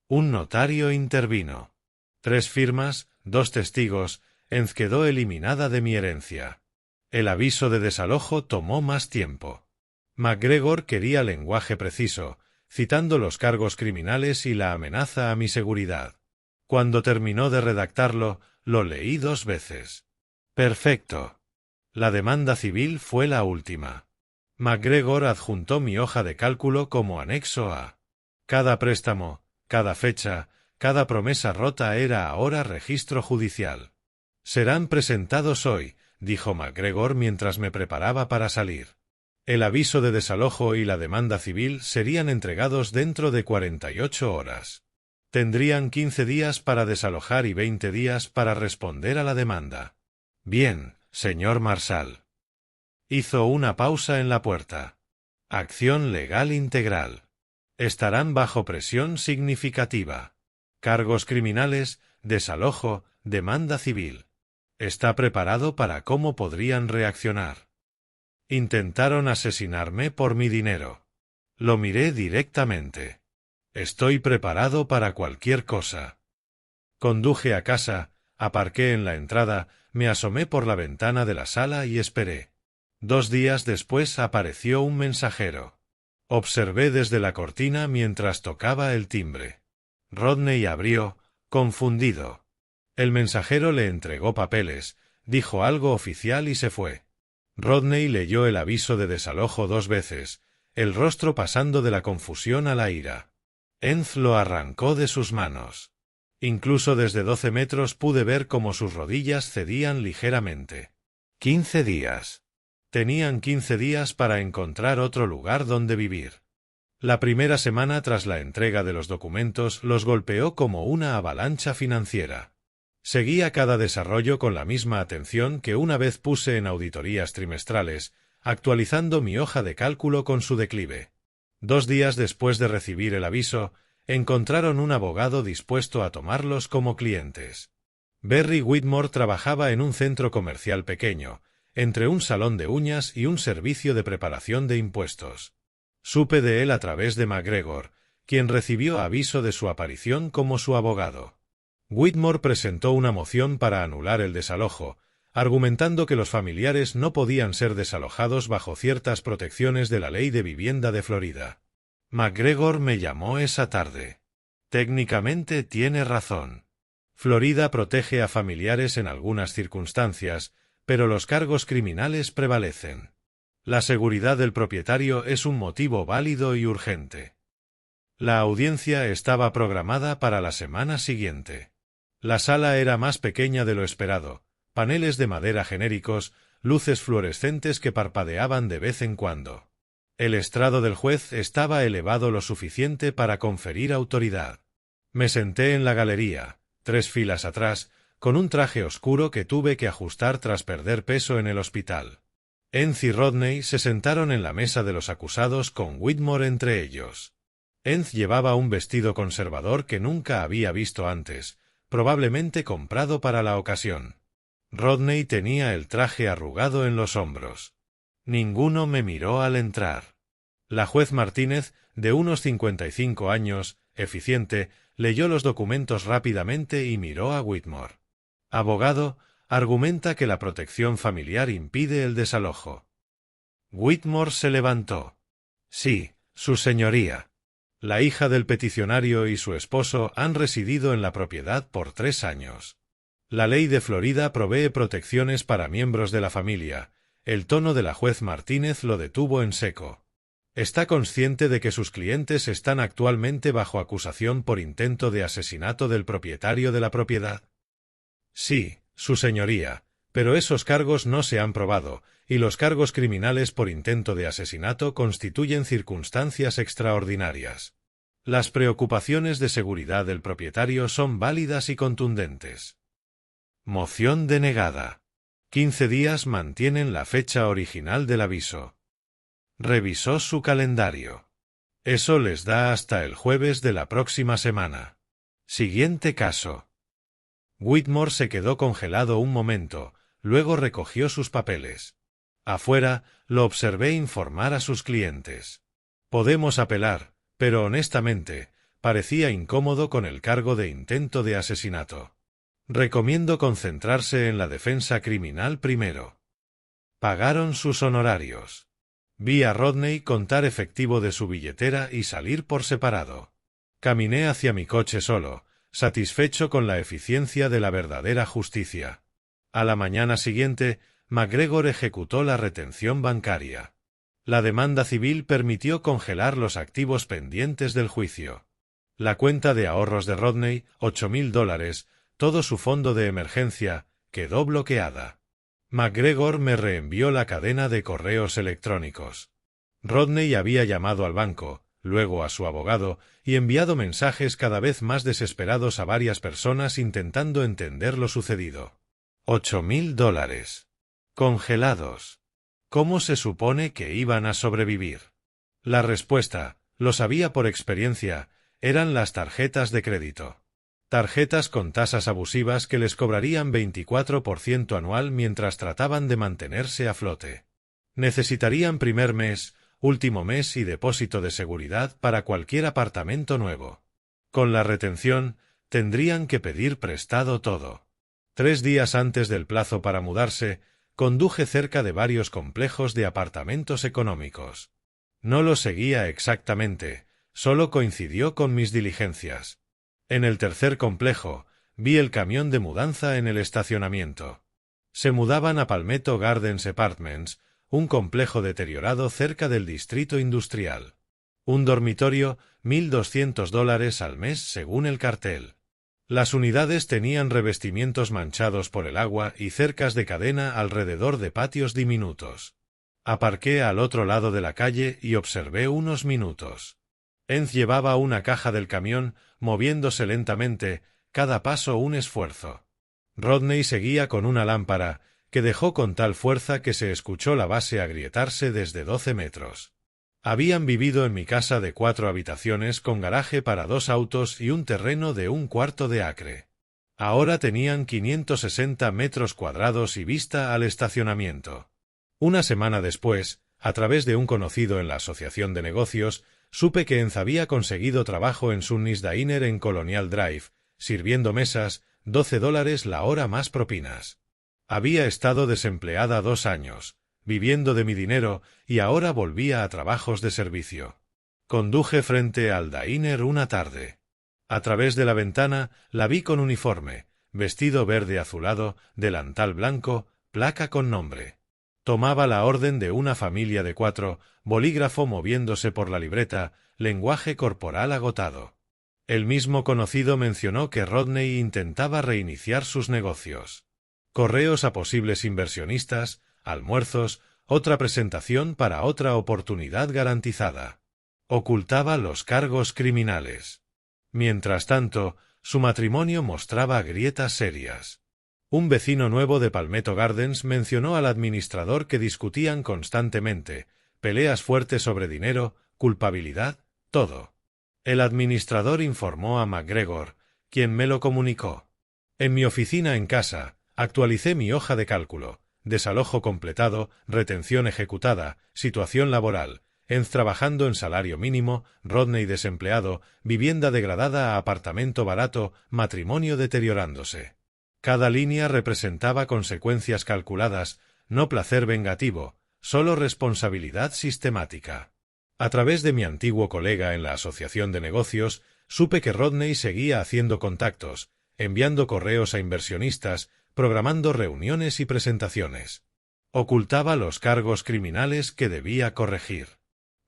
Un notario intervino. 3 firmas, 2 testigos, Enz quedó eliminada de mi herencia. El aviso de desalojo tomó más tiempo. MacGregor quería lenguaje preciso, citando los cargos criminales y la amenaza a mi seguridad. Cuando terminó de redactarlo, lo leí 2 veces. Perfecto. La demanda civil fue la última. MacGregor adjuntó mi hoja de cálculo como anexo a. Cada préstamo, cada fecha, cada promesa rota era ahora registro judicial. Serán presentados hoy, dijo MacGregor mientras me preparaba para salir. El aviso de desalojo y la demanda civil serían entregados dentro de 48 horas. Tendrían 15 días para desalojar y 20 días para responder a la demanda. Bien, señor Marshall. Hizo una pausa en la puerta. Acción legal integral. Estarán bajo presión significativa. Cargos criminales, desalojo, demanda civil. ¿Está preparado para cómo podrían reaccionar? Intentaron asesinarme por mi dinero. Lo miré directamente. Estoy preparado para cualquier cosa. Conduje a casa, aparqué en la entrada, me asomé por la ventana de la sala y esperé. 2 días después apareció un mensajero. Observé desde la cortina mientras tocaba el timbre. Rodney abrió, confundido. El mensajero le entregó papeles, dijo algo oficial y se fue. Rodney leyó el aviso de desalojo 2 veces, el rostro pasando de la confusión a la ira. Enz lo arrancó de sus manos. Incluso desde 12 metros pude ver cómo sus rodillas cedían ligeramente. 15 días. Tenían 15 días para encontrar otro lugar donde vivir. La primera semana tras la entrega de los documentos los golpeó como una avalancha financiera. Seguía cada desarrollo con la misma atención que una vez puse en auditorías trimestrales, actualizando mi hoja de cálculo con su declive. 2 días después de recibir el aviso, encontraron un abogado dispuesto a tomarlos como clientes. Barry Whitmore trabajaba en un centro comercial pequeño, entre un salón de uñas y un servicio de preparación de impuestos. Supe de él a través de MacGregor, quien recibió aviso de su aparición como su abogado. Whitmore presentó una moción para anular el desalojo, argumentando que los familiares no podían ser desalojados bajo ciertas protecciones de la Ley de Vivienda de Florida. MacGregor me llamó esa tarde. Técnicamente tiene razón. Florida protege a familiares en algunas circunstancias, pero los cargos criminales prevalecen. La seguridad del propietario es un motivo válido y urgente. La audiencia estaba programada para la semana siguiente. La sala era más pequeña de lo esperado, paneles de madera genéricos, luces fluorescentes que parpadeaban de vez en cuando. El estrado del juez estaba elevado lo suficiente para conferir autoridad. Me senté en la galería, 3 filas atrás, con un traje oscuro que tuve que ajustar tras perder peso en el hospital. Enz y Rodney se sentaron en la mesa de los acusados con Whitmore entre ellos. Enz llevaba un vestido conservador que nunca había visto antes, probablemente comprado para la ocasión. Rodney tenía el traje arrugado en los hombros. Ninguno me miró al entrar. La juez Martínez, de unos 55 años, eficiente, leyó los documentos rápidamente y miró a Whitmore. Abogado, argumenta que la protección familiar impide el desalojo. Whitmore se levantó. Sí, Su señoría. La hija del peticionario y su esposo han residido en la propiedad por 3 años. La ley de Florida provee protecciones para miembros de la familia. El tono de la juez Martínez lo detuvo en seco. ¿Está consciente de que sus clientes están actualmente bajo acusación por intento de asesinato del propietario de la propiedad? Sí, su señoría, pero esos cargos no se han probado, y los cargos criminales por intento de asesinato constituyen circunstancias extraordinarias. Las preocupaciones de seguridad del propietario son válidas y contundentes. Moción denegada. 15 días mantienen la fecha original del aviso. Revisó su calendario. Eso les da hasta el jueves de la próxima semana. Siguiente caso. Whitmore se quedó congelado un momento, luego recogió sus papeles. Afuera, lo observé informar a sus clientes. Podemos apelar, pero honestamente, parecía incómodo con el cargo de intento de asesinato. Recomiendo concentrarse en la defensa criminal primero. Pagaron sus honorarios. Vi a Rodney contar efectivo de su billetera y salir por separado. Caminé hacia mi coche solo, satisfecho con la eficiencia de la verdadera justicia. A la mañana siguiente, McGregor ejecutó la retención bancaria. La demanda civil permitió congelar los activos pendientes del juicio. La cuenta de ahorros de Rodney, $8,000, todo su fondo de emergencia, quedó bloqueada. McGregor me reenvió la cadena de correos electrónicos. Rodney había llamado al banco, luego a su abogado, y enviado mensajes cada vez más desesperados a varias personas intentando entender lo sucedido. $8,000. Congelados. ¿Cómo se supone que iban a sobrevivir? La respuesta, lo sabía por experiencia, eran las tarjetas de crédito. Tarjetas con tasas abusivas que les cobrarían 24% anual mientras trataban de mantenerse a flote. Necesitarían primer mes, último mes y depósito de seguridad para cualquier apartamento nuevo. Con la retención, tendrían que pedir prestado todo. 3 días antes del plazo para mudarse, conduje cerca de varios complejos de apartamentos económicos. No lo seguía exactamente, solo coincidió con mis diligencias. En el tercer complejo, vi el camión de mudanza en el estacionamiento. Se mudaban a Palmetto Gardens Apartments, un complejo deteriorado cerca del distrito industrial. Un dormitorio, $1,200 al mes según el cartel. Las unidades tenían revestimientos manchados por el agua y cercas de cadena alrededor de patios diminutos. Aparqué al otro lado de la calle y observé unos minutos. Enz llevaba una caja del camión, moviéndose lentamente, cada paso un esfuerzo. Rodney seguía con una lámpara, que dejó con tal fuerza que se escuchó la base agrietarse desde 12 metros. Habían vivido en mi casa de 4 habitaciones con garaje para 2 autos y un terreno de 1/4 de acre. Ahora tenían 560 metros cuadrados y vista al estacionamiento. Una semana después, a través de un conocido en la asociación de negocios, supe que Enz había conseguido trabajo en Sunny's Diner en Colonial Drive, sirviendo mesas, $12 la hora más propinas. Había estado desempleada 2 años, viviendo de mi dinero, y ahora volvía a trabajos de servicio. Conduje frente al diner una tarde. A través de la ventana la vi con uniforme, vestido verde azulado, delantal blanco, placa con nombre. Tomaba la orden de una familia de 4, bolígrafo moviéndose por la libreta, lenguaje corporal agotado. El mismo conocido mencionó que Rodney intentaba reiniciar sus negocios. Correos a posibles inversionistas, almuerzos, otra presentación para otra oportunidad garantizada. Ocultaba los cargos criminales. Mientras tanto, su matrimonio mostraba grietas serias. Un vecino nuevo de Palmetto Gardens mencionó al administrador que discutían constantemente, peleas fuertes sobre dinero, culpabilidad, todo. El administrador informó a McGregor, quien me lo comunicó. En mi oficina en casa, actualicé mi hoja de cálculo, desalojo completado, retención ejecutada, situación laboral, Enz trabajando en salario mínimo, Rodney desempleado, vivienda degradada a apartamento barato, matrimonio deteriorándose. Cada línea representaba consecuencias calculadas, no placer vengativo, solo responsabilidad sistemática. A través de mi antiguo colega en la asociación de negocios, supe que Rodney seguía haciendo contactos, enviando correos a inversionistas, programando reuniones y presentaciones. Ocultaba los cargos criminales que debía corregir.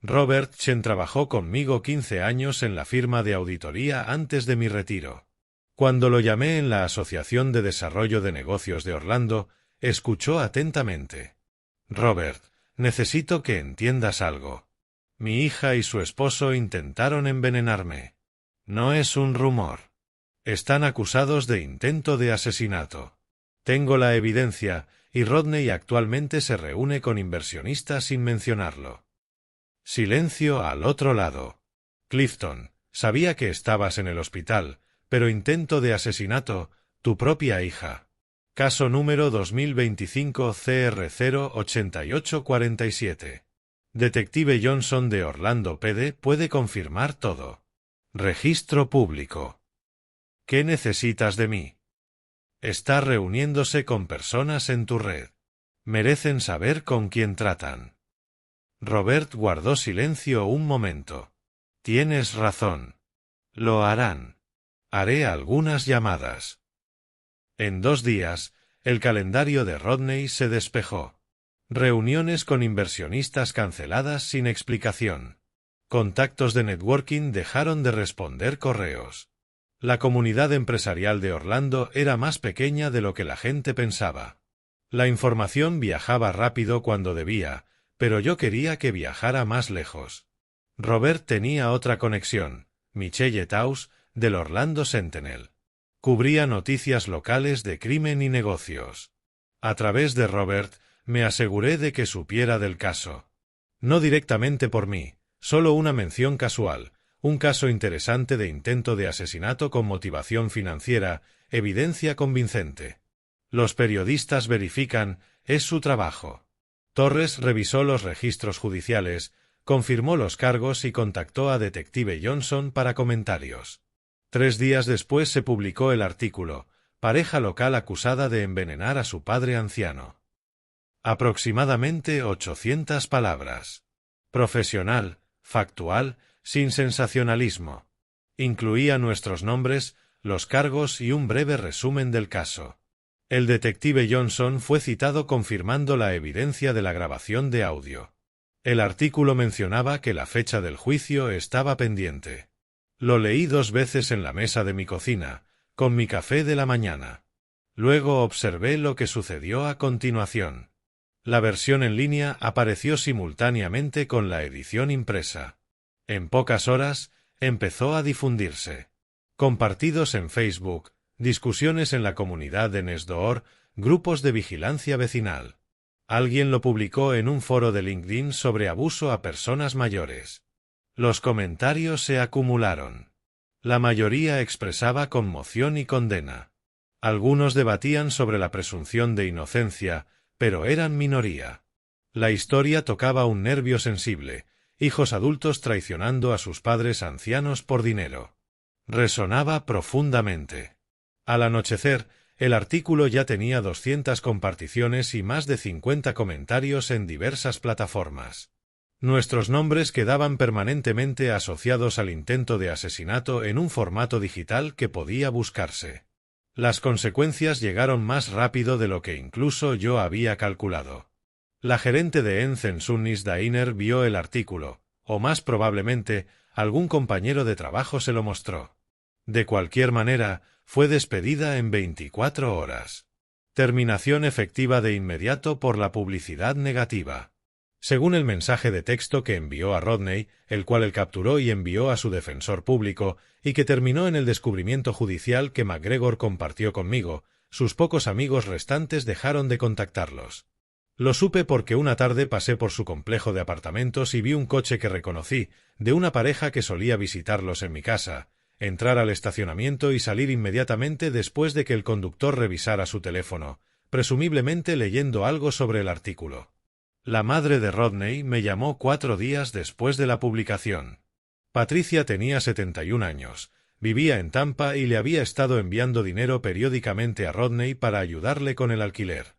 Robert Chen trabajó conmigo 15 años en la firma de auditoría antes de mi retiro. Cuando lo llamé en la Asociación de Desarrollo de Negocios de Orlando, escuchó atentamente. Robert, necesito que entiendas algo. Mi hija y su esposo intentaron envenenarme. No es un rumor. Están acusados de intento de asesinato. Tengo la evidencia, y Rodney actualmente se reúne con inversionistas sin mencionarlo. Silencio al otro lado. Clifton, sabía que estabas en el hospital, pero intento de asesinato, tu propia hija. Caso número 2025 CR 08847. Detective Johnson de Orlando PD puede confirmar todo. Registro público. ¿Qué necesitas de mí? Está reuniéndose con personas en tu red. Merecen saber con quién tratan. Robert guardó silencio un momento. Tienes razón. Lo harán. Haré algunas llamadas. En 2 días, el calendario de Rodney se despejó. Reuniones con inversionistas canceladas sin explicación. Contactos de networking dejaron de responder correos. La comunidad empresarial de Orlando era más pequeña de lo que la gente pensaba. La información viajaba rápido cuando debía, pero yo quería que viajara más lejos. Robert tenía otra conexión, Michelle Taus, del Orlando Sentinel. Cubría noticias locales de crimen y negocios. A través de Robert, me aseguré de que supiera del caso. No directamente por mí, solo una mención casual, un caso interesante de intento de asesinato con motivación financiera, evidencia convincente. Los periodistas verifican, es su trabajo. Torres revisó los registros judiciales, confirmó los cargos y contactó a Detective Johnson para comentarios. 3 días después se publicó el artículo, pareja local acusada de envenenar a su padre anciano. Aproximadamente 800 palabras. Profesional, factual, sin sensacionalismo. Incluía nuestros nombres, los cargos y un breve resumen del caso. El detective Johnson fue citado confirmando la evidencia de la grabación de audio. El artículo mencionaba que la fecha del juicio estaba pendiente. Lo leí 2 veces en la mesa de mi cocina, con mi café de la mañana. Luego observé lo que sucedió a continuación. La versión en línea apareció simultáneamente con la edición impresa. En pocas horas, empezó a difundirse. Compartidos en Facebook, discusiones en la comunidad de Nesdoor, grupos de vigilancia vecinal. Alguien lo publicó en un foro de LinkedIn sobre abuso a personas mayores. Los comentarios se acumularon. La mayoría expresaba conmoción y condena. Algunos debatían sobre la presunción de inocencia, pero eran minoría. La historia tocaba un nervio sensible, hijos adultos traicionando a sus padres ancianos por dinero. Resonaba profundamente. Al anochecer, el artículo ya tenía 200 comparticiones y más de 50 comentarios en diversas plataformas. Nuestros nombres quedaban permanentemente asociados al intento de asesinato en un formato digital que podía buscarse. Las consecuencias llegaron más rápido de lo que incluso yo había calculado. La gerente de Enzen Sunnis Dainer vio el artículo, o más probablemente, algún compañero de trabajo se lo mostró. De cualquier manera, fue despedida en 24 horas. Terminación efectiva de inmediato por la publicidad negativa. Según el mensaje de texto que envió a Rodney, el cual él capturó y envió a su defensor público, y que terminó en el descubrimiento judicial que McGregor compartió conmigo, sus pocos amigos restantes dejaron de contactarlos. Lo supe porque una tarde pasé por su complejo de apartamentos y vi un coche que reconocí, de una pareja que solía visitarlos en mi casa, entrar al estacionamiento y salir inmediatamente después de que el conductor revisara su teléfono, presumiblemente leyendo algo sobre el artículo. La madre de Rodney me llamó 4 días después de la publicación. Patricia tenía 71 años, vivía en Tampa y le había estado enviando dinero periódicamente a Rodney para ayudarle con el alquiler.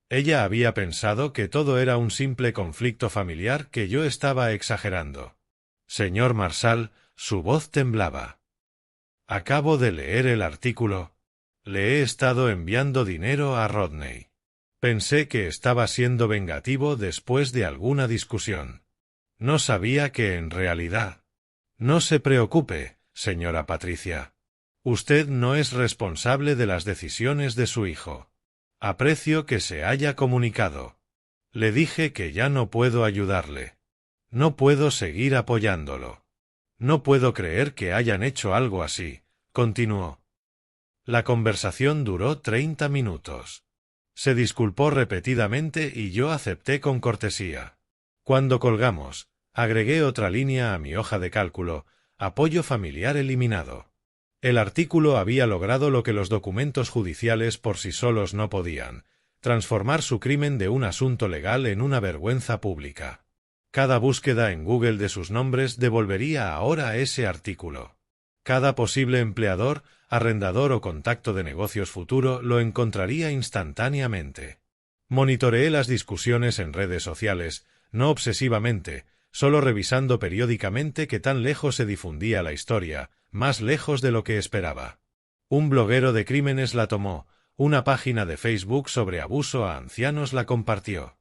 Ella había pensado que todo era un simple conflicto familiar que yo estaba exagerando. Señor Marshall, su voz temblaba. Acabo de leer el artículo. Le he estado enviando dinero a Rodney. Pensé que estaba siendo vengativo después de alguna discusión. No sabía que en realidad... No se preocupe, señora Patricia. Usted no es responsable de las decisiones de su hijo. Aprecio que se haya comunicado. Le dije que ya no puedo ayudarle. No puedo seguir apoyándolo. No puedo creer que hayan hecho algo así, continuó. La conversación duró 30 minutos. Se disculpó repetidamente y yo acepté con cortesía. Cuando colgamos, agregué otra línea a mi hoja de cálculo, apoyo familiar eliminado. El artículo había logrado lo que los documentos judiciales por sí solos no podían, transformar su crimen de un asunto legal en una vergüenza pública. Cada búsqueda en Google de sus nombres devolvería ahora ese artículo. Cada posible empleador, arrendador o contacto de negocios futuro lo encontraría instantáneamente. Monitoreé las discusiones en redes sociales, no obsesivamente, solo revisando periódicamente qué tan lejos se difundía la historia, más lejos de lo que esperaba. Un bloguero de crímenes la tomó, una página de Facebook sobre abuso a ancianos la compartió.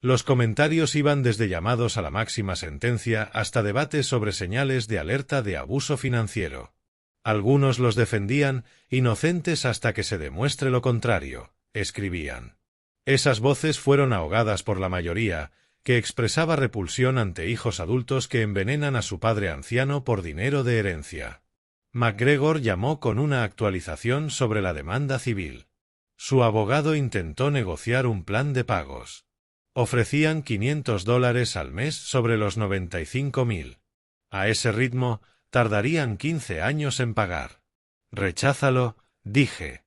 Los comentarios iban desde llamados a la máxima sentencia hasta debates sobre señales de alerta de abuso financiero. Algunos los defendían, inocentes hasta que se demuestre lo contrario, escribían. Esas voces fueron ahogadas por la mayoría, que expresaba repulsión ante hijos adultos que envenenan a su padre anciano por dinero de herencia. McGregor llamó con una actualización sobre la demanda civil. Su abogado intentó negociar un plan de pagos. Ofrecían $500 al mes sobre los 95.000. A ese ritmo, tardarían 15 años en pagar. Recházalo, dije.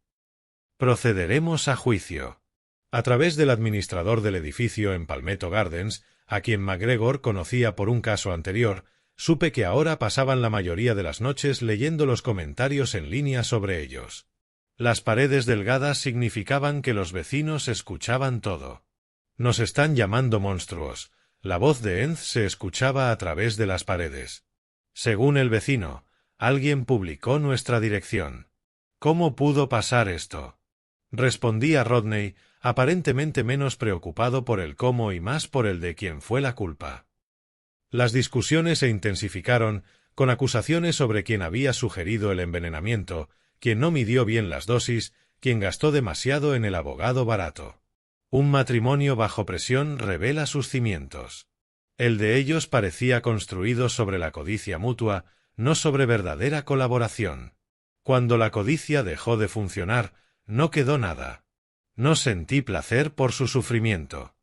Procederemos a juicio. A través del administrador del edificio en Palmetto Gardens, a quien McGregor conocía por un caso anterior, supe que ahora pasaban la mayoría de las noches leyendo los comentarios en línea sobre ellos. Las paredes delgadas significaban que los vecinos escuchaban todo. Nos están llamando monstruos. La voz de Enz se escuchaba a través de las paredes. Según el vecino, alguien publicó nuestra dirección. ¿Cómo pudo pasar esto? Respondí a Rodney, aparentemente menos preocupado por el cómo y más por el de quién fue la culpa. Las discusiones se intensificaron, con acusaciones sobre quien había sugerido el envenenamiento, quien no midió bien las dosis, quien gastó demasiado en el abogado barato. Un matrimonio bajo presión revela sus cimientos. El de ellos parecía construido sobre la codicia mutua, no sobre verdadera colaboración. Cuando la codicia dejó de funcionar, no quedó nada. No sentí placer por su sufrimiento.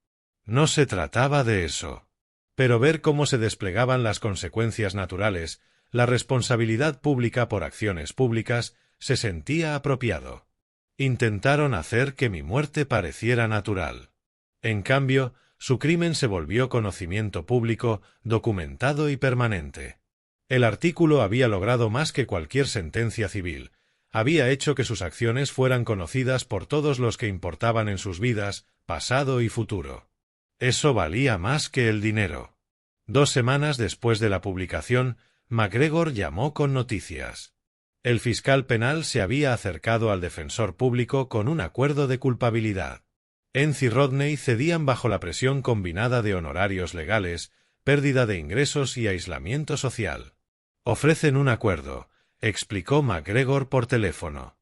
No se trataba de eso. Pero ver cómo se desplegaban las consecuencias naturales, la responsabilidad pública por acciones públicas, se sentía apropiado. Intentaron hacer que mi muerte pareciera natural. En cambio, su crimen se volvió conocimiento público, documentado y permanente. El artículo había logrado más que cualquier sentencia civil. Había hecho que sus acciones fueran conocidas por todos los que importaban en sus vidas, pasado y futuro. Eso valía más que el dinero. 2 semanas después de la publicación, McGregor llamó con noticias. El fiscal penal se había acercado al defensor público con un acuerdo de culpabilidad. Enz y Rodney cedían bajo la presión combinada de honorarios legales, pérdida de ingresos y aislamiento social. Ofrecen un acuerdo, explicó McGregor por teléfono.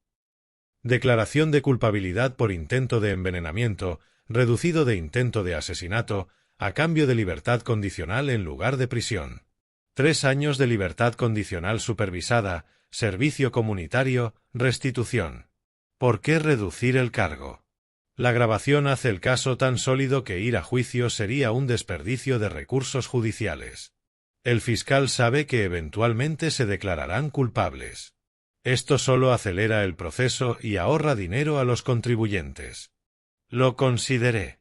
Declaración de culpabilidad por intento de envenenamiento, reducido de intento de asesinato, a cambio de libertad condicional en lugar de prisión. 3 años de libertad condicional supervisada, servicio comunitario, restitución. ¿Por qué reducir el cargo? La grabación hace el caso tan sólido que ir a juicio sería un desperdicio de recursos judiciales. El fiscal sabe que eventualmente se declararán culpables. Esto solo acelera el proceso y ahorra dinero a los contribuyentes. Lo consideré.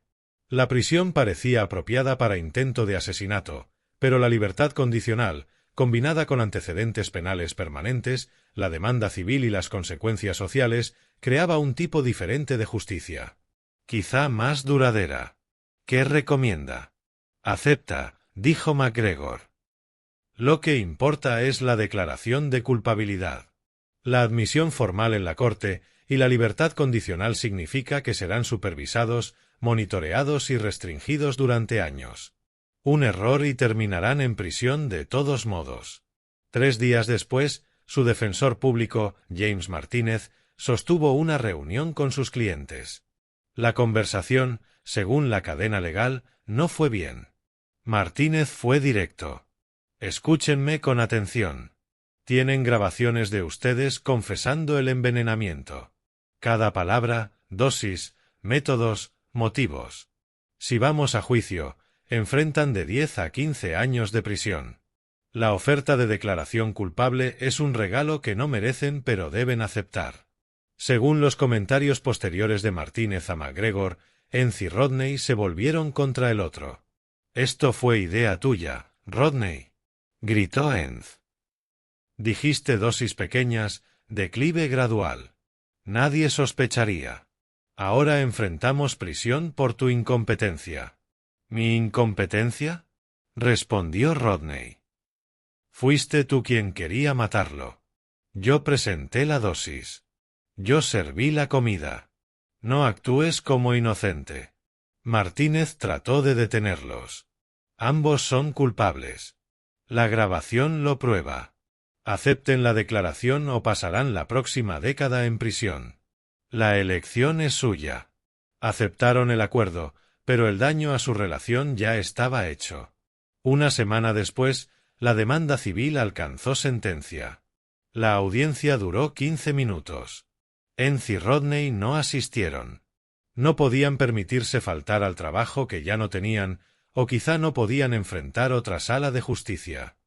La prisión parecía apropiada para intento de asesinato, pero la libertad condicional, combinada con antecedentes penales permanentes, la demanda civil y las consecuencias sociales, creaba un tipo diferente de justicia. Quizá más duradera. ¿Qué recomienda? Acepta, dijo McGregor. Lo que importa es la declaración de culpabilidad. La admisión formal en la corte y la libertad condicional significa que serán supervisados, monitoreados y restringidos durante años. Un error y terminarán en prisión de todos modos. 3 días después, su defensor público, James Martínez, sostuvo una reunión con sus clientes. La conversación, según la cadena legal, no fue bien. Martínez fue directo. Escúchenme con atención. Tienen grabaciones de ustedes confesando el envenenamiento. Cada palabra, dosis, métodos, motivos. Si vamos a juicio, enfrentan de 10 a 15 años de prisión. La oferta de declaración culpable es un regalo que no merecen pero deben aceptar. Según los comentarios posteriores de Martínez a McGregor, Enz y Rodney se volvieron contra el otro. «Esto fue idea tuya, Rodney», gritó Enz. «Dijiste dosis pequeñas, declive gradual. Nadie sospecharía. Ahora enfrentamos prisión por tu incompetencia». «¿Mi incompetencia?», respondió Rodney. «Fuiste tú quien quería matarlo. Yo presenté la dosis. Yo serví la comida. No actúes como inocente». Martínez trató de detenerlos. «Ambos son culpables. La grabación lo prueba. Acepten la declaración o pasarán la próxima década en prisión. La elección es suya». Aceptaron el acuerdo, pero el daño a su relación ya estaba hecho. Una semana después, la demanda civil alcanzó sentencia. La audiencia duró 15 minutos. Enz y Rodney no asistieron. No podían permitirse faltar al trabajo que ya no tenían, o quizá no podían enfrentar otra sala de justicia.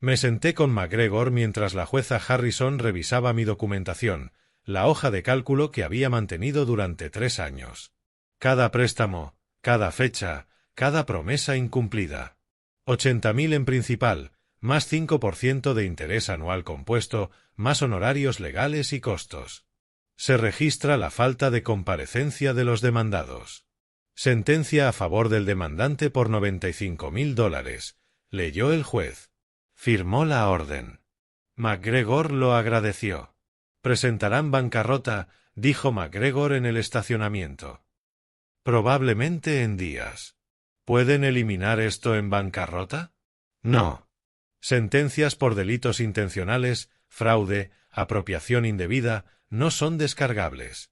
Me senté con McGregor mientras la jueza Harrison revisaba mi documentación, la hoja de cálculo que había mantenido durante 3 años. Cada préstamo, cada fecha, cada promesa incumplida. 80.000 en principal, más 5% de interés anual compuesto, más honorarios legales y costos. Se registra la falta de comparecencia de los demandados. Sentencia a favor del demandante por $95.000, leyó el juez. Firmó la orden. McGregor lo agradeció. «Presentarán bancarrota», dijo McGregor en el estacionamiento. «Probablemente en días. ¿Pueden eliminar esto en bancarrota?» «No». Sentencias por delitos intencionales, fraude, apropiación indebida, no son descargables.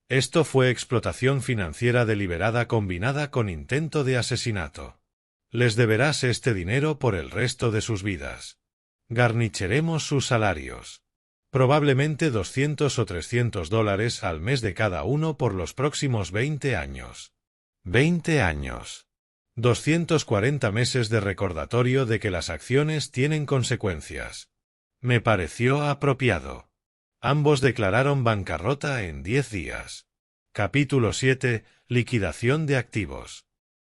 Esto fue explotación financiera deliberada combinada con intento de asesinato. Les deberás este dinero por el resto de sus vidas. Garnicheremos sus salarios. Probablemente $200 o $300 al mes de cada uno por los próximos 20 años. 20 años. 240 meses de recordatorio de que las acciones tienen consecuencias. Me pareció apropiado. Ambos declararon bancarrota en 10 días. Capítulo 7. Liquidación de activos.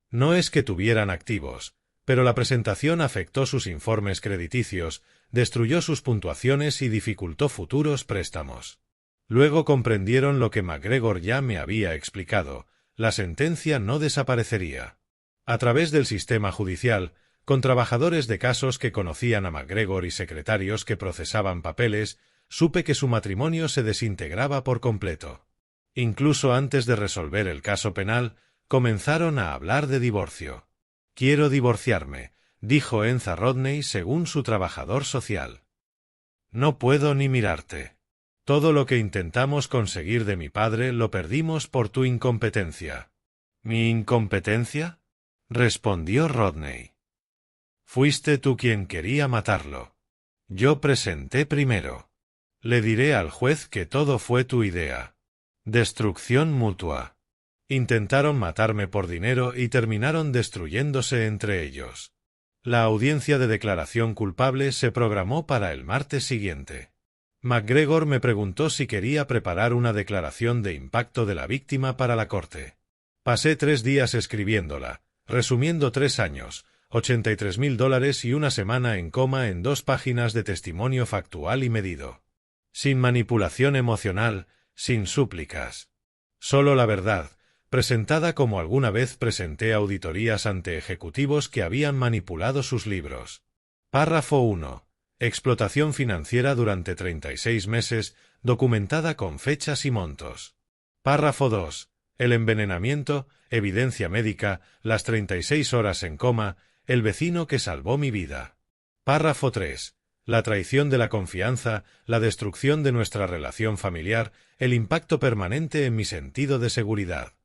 No es que tuvieran activos, pero la presentación afectó sus informes crediticios, destruyó sus puntuaciones y dificultó futuros préstamos. Luego comprendieron lo que McGregor ya me había explicado: la sentencia no desaparecería. A través del sistema judicial, con trabajadores de casos que conocían a McGregor y secretarios que procesaban papeles, supe que su matrimonio se desintegraba por completo. Incluso antes de resolver el caso penal, comenzaron a hablar de divorcio. «Quiero divorciarme», dijo Enz a Rodney según su trabajador social. «No puedo ni mirarte. Todo lo que intentamos conseguir de mi padre lo perdimos por tu incompetencia». «¿Mi incompetencia?», respondió Rodney. «Fuiste tú quien quería matarlo. Yo presenté primero. Le diré al juez que todo fue tu idea. Destrucción mutua. Intentaron matarme por dinero y terminaron destruyéndose entre ellos». La audiencia de declaración culpable se programó para el martes siguiente. McGregor me preguntó si quería preparar una declaración de impacto de la víctima para la corte. Pasé 3 días escribiéndola, resumiendo 3 años, $83.000 y una semana en coma en 2 páginas de testimonio factual y medido. Sin manipulación emocional, sin súplicas. Solo la verdad, presentada como alguna vez presenté auditorías ante ejecutivos que habían manipulado sus libros. Párrafo 1. Explotación financiera durante 36 meses, documentada con fechas y montos. Párrafo 2. El envenenamiento, evidencia médica, las 36 horas en coma, el vecino que salvó mi vida. Párrafo 3. La traición de la confianza, la destrucción de nuestra relación familiar, el impacto permanente en mi sentido de seguridad.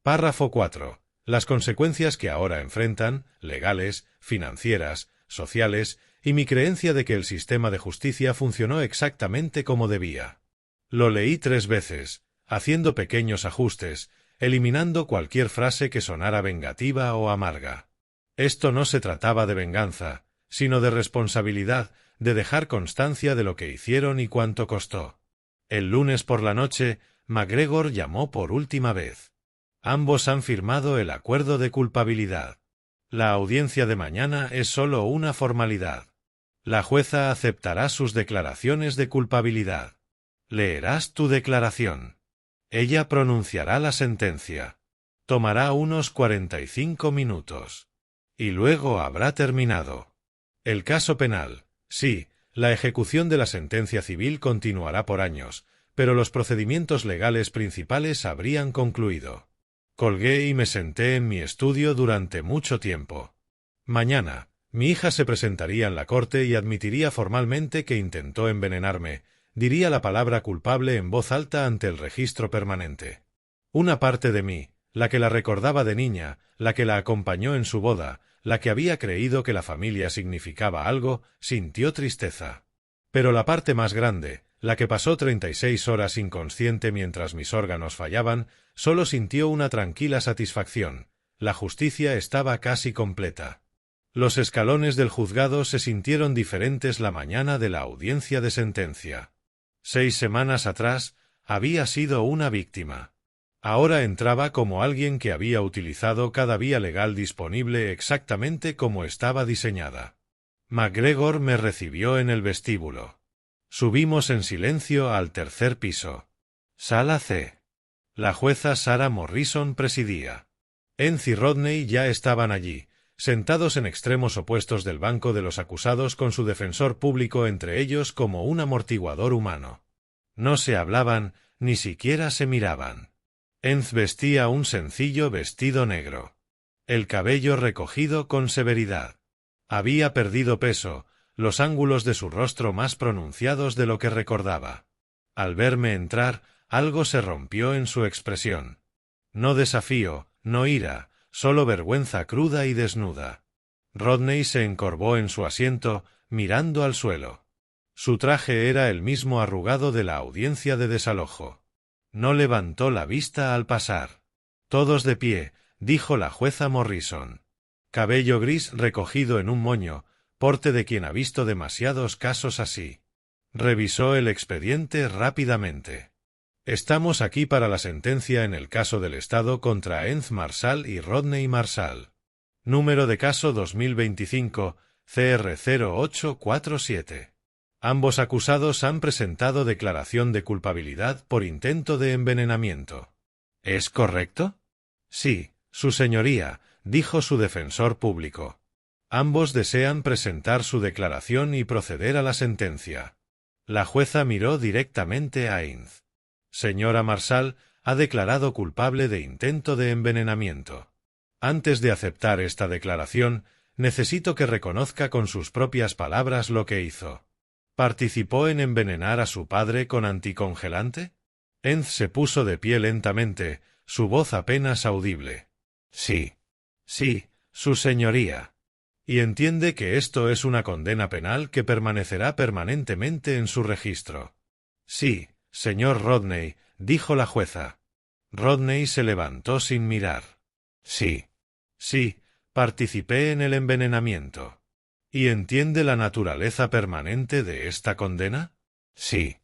Párrafo 4. Las consecuencias que ahora enfrentan, legales, financieras, sociales, y mi creencia de que el sistema de justicia funcionó exactamente como debía. Lo leí 3 veces, haciendo pequeños ajustes, eliminando cualquier frase que sonara vengativa o amarga. Esto no se trataba de venganza, sino de responsabilidad, de dejar constancia de lo que hicieron y cuánto costó. El lunes por la noche, MacGregor llamó por última vez. Ambos han firmado el acuerdo de culpabilidad. La audiencia de mañana es solo una formalidad. La jueza aceptará sus declaraciones de culpabilidad. Leerás tu declaración. Ella pronunciará la sentencia. Tomará unos 45 minutos. Y luego habrá terminado. El caso penal, sí, la ejecución de la sentencia civil continuará por años, pero los procedimientos legales principales habrían concluido. Colgué y me senté en mi estudio durante mucho tiempo. Mañana, mi hija se presentaría en la corte y admitiría formalmente que intentó envenenarme, diría la palabra culpable en voz alta ante el registro permanente. Una parte de mí, la que la recordaba de niña, la que la acompañó en su boda, la que había creído que la familia significaba algo, sintió tristeza. Pero la parte más grande, la que pasó 36 horas inconsciente mientras mis órganos fallaban, solo sintió una tranquila satisfacción. La justicia estaba casi completa. Los escalones del juzgado se sintieron diferentes la mañana de la audiencia de sentencia. 6 semanas atrás, había sido una víctima. Ahora entraba como alguien que había utilizado cada vía legal disponible exactamente como estaba diseñada. MacGregor me recibió en el vestíbulo. Subimos en silencio al 3er piso. Sala C. La jueza Sarah Morrison presidía. Enz y Rodney ya estaban allí, sentados en extremos opuestos del banco de los acusados con su defensor público entre ellos como un amortiguador humano. No se hablaban, ni siquiera se miraban. Enz vestía un sencillo vestido negro. El cabello recogido con severidad. Había perdido peso, los ángulos de su rostro más pronunciados de lo que recordaba. Al verme entrar, algo se rompió en su expresión. No desafío, no ira, solo vergüenza cruda y desnuda. Rodney se encorvó en su asiento, mirando al suelo. Su traje era el mismo arrugado de la audiencia de desalojo. No levantó la vista al pasar. Todos de pie, dijo la jueza Morrison. Cabello gris recogido en un moño, porte de quien ha visto demasiados casos así. Revisó el expediente rápidamente. Estamos aquí para la sentencia en el caso del Estado contra Enz Marshall y Rodney Marshall. Número de caso 2025, CR 0847. Ambos acusados han presentado declaración de culpabilidad por intento de envenenamiento. ¿Es correcto? Sí, su señoría, dijo su defensor público. Ambos desean presentar su declaración y proceder a la sentencia. La jueza miró directamente a Enz. Señora Marshall ha declarado culpable de intento de envenenamiento. Antes de aceptar esta declaración, necesito que reconozca con sus propias palabras lo que hizo. ¿Participó en envenenar a su padre con anticongelante? Enz se puso de pie lentamente, su voz apenas audible. Sí. Sí, su señoría. Y entiende que esto es una condena penal que permanecerá permanentemente en su registro. Sí, señor Rodney, dijo la jueza. Rodney se levantó sin mirar. Sí. Sí, participé en el envenenamiento. ¿Y entiende la naturaleza permanente de esta condena? Sí.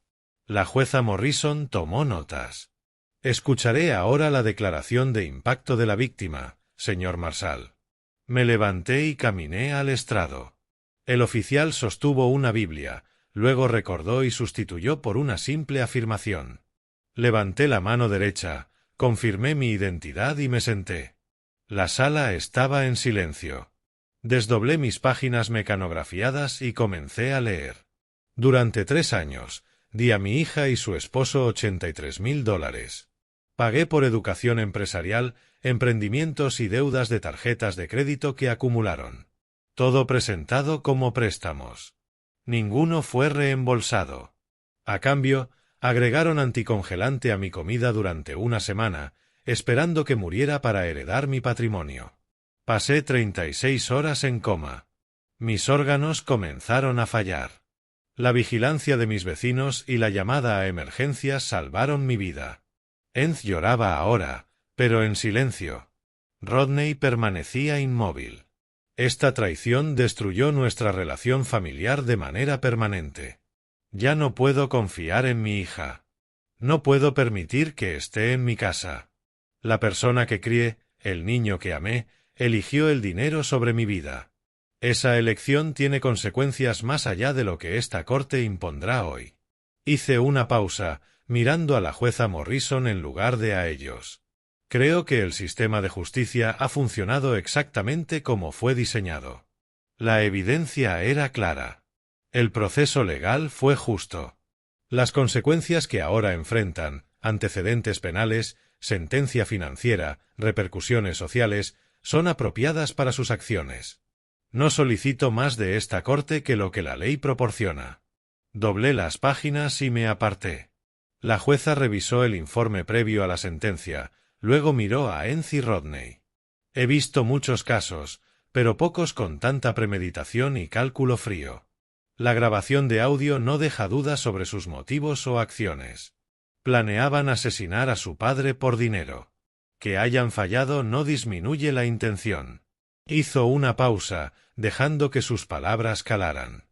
La jueza Morrison tomó notas. Escucharé ahora la declaración de impacto de la víctima, señor Marshall. Me levanté y caminé al estrado. El oficial sostuvo una Biblia, luego recordó y sustituyó por una simple afirmación. Levanté la mano derecha, confirmé mi identidad y me senté. La sala estaba en silencio. Desdoblé mis páginas mecanografiadas y comencé a leer. Durante 3 años, di a mi hija y su esposo $83.000. Pagué por educación empresarial, emprendimientos y deudas de tarjetas de crédito que acumularon. Todo presentado como préstamos. Ninguno fue reembolsado. A cambio, agregaron anticongelante a mi comida durante una semana, esperando que muriera para heredar mi patrimonio. Pasé 36 horas en coma. Mis órganos comenzaron a fallar. La vigilancia de mis vecinos y la llamada a emergencias salvaron mi vida. Enz lloraba ahora, pero en silencio. Rodney permanecía inmóvil. Esta traición destruyó nuestra relación familiar de manera permanente. Ya no puedo confiar en mi hija. No puedo permitir que esté en mi casa. La persona que crié, el niño que amé, eligió el dinero sobre mi vida. Esa elección tiene consecuencias más allá de lo que esta corte impondrá hoy. Hice una pausa, mirando a la jueza Morrison en lugar de a ellos. Creo que el sistema de justicia ha funcionado exactamente como fue diseñado. La evidencia era clara. El proceso legal fue justo. Las consecuencias que ahora enfrentan, antecedentes penales, sentencia financiera, repercusiones sociales, son apropiadas para sus acciones. No solicito más de esta corte que lo que la ley proporciona. Doblé las páginas y me aparté. La jueza revisó el informe previo a la sentencia, luego miró a Enz y Rodney. He visto muchos casos, pero pocos con tanta premeditación y cálculo frío. La grabación de audio no deja dudas sobre sus motivos o acciones. Planeaban asesinar a su padre por dinero. Que hayan fallado no disminuye la intención. Hizo una pausa, dejando que sus palabras calaran.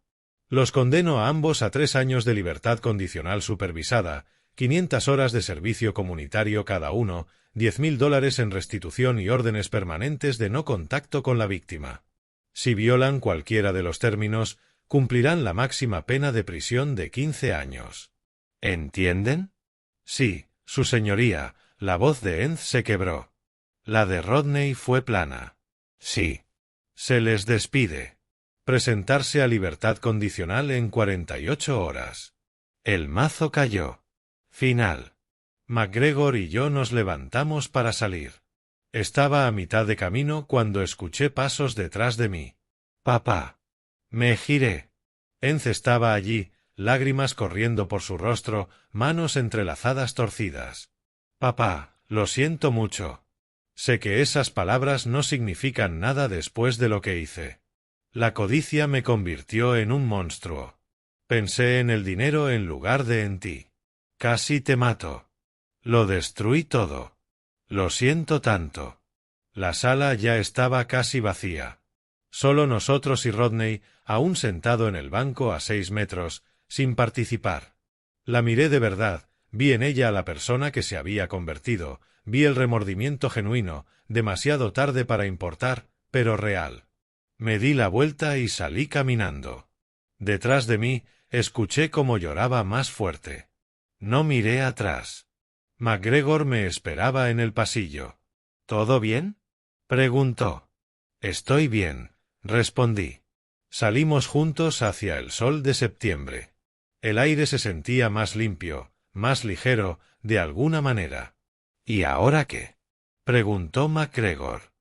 Los condeno a ambos a 3 años de libertad condicional supervisada, 500 horas de servicio comunitario cada uno, $10.000 en restitución y órdenes permanentes de no contacto con la víctima. Si violan cualquiera de los términos, cumplirán la máxima pena de prisión de 15 años. ¿Entienden? Sí, su señoría. La voz de Enz se quebró. La de Rodney fue plana. Sí. Se les despide. Presentarse a libertad condicional en 48 horas. El mazo cayó. Final. McGregor y yo nos levantamos para salir. Estaba a mitad de camino cuando escuché pasos detrás de mí. Papá. Me giré. Enz estaba allí, lágrimas corriendo por su rostro, manos entrelazadas torcidas. Papá, lo siento mucho. Sé que esas palabras no significan nada después de lo que hice. La codicia me convirtió en un monstruo. Pensé en el dinero en lugar de en ti. Casi te mato. Lo destruí todo. Lo siento tanto. La sala ya estaba casi vacía. Solo nosotros y Rodney, aún sentado en el banco a 6 metros, sin participar. La miré de verdad, vi en ella a la persona que se había convertido, vi el remordimiento genuino, demasiado tarde para importar, pero real. Me di la vuelta y salí caminando. Detrás de mí, escuché cómo lloraba más fuerte. No miré atrás. McGregor me esperaba en el pasillo. ¿Todo bien?, preguntó. Estoy bien, respondí. Salimos juntos hacia el sol de septiembre. El aire se sentía más limpio, más ligero, de alguna manera. ¿Y ahora qué?, preguntó McGregor.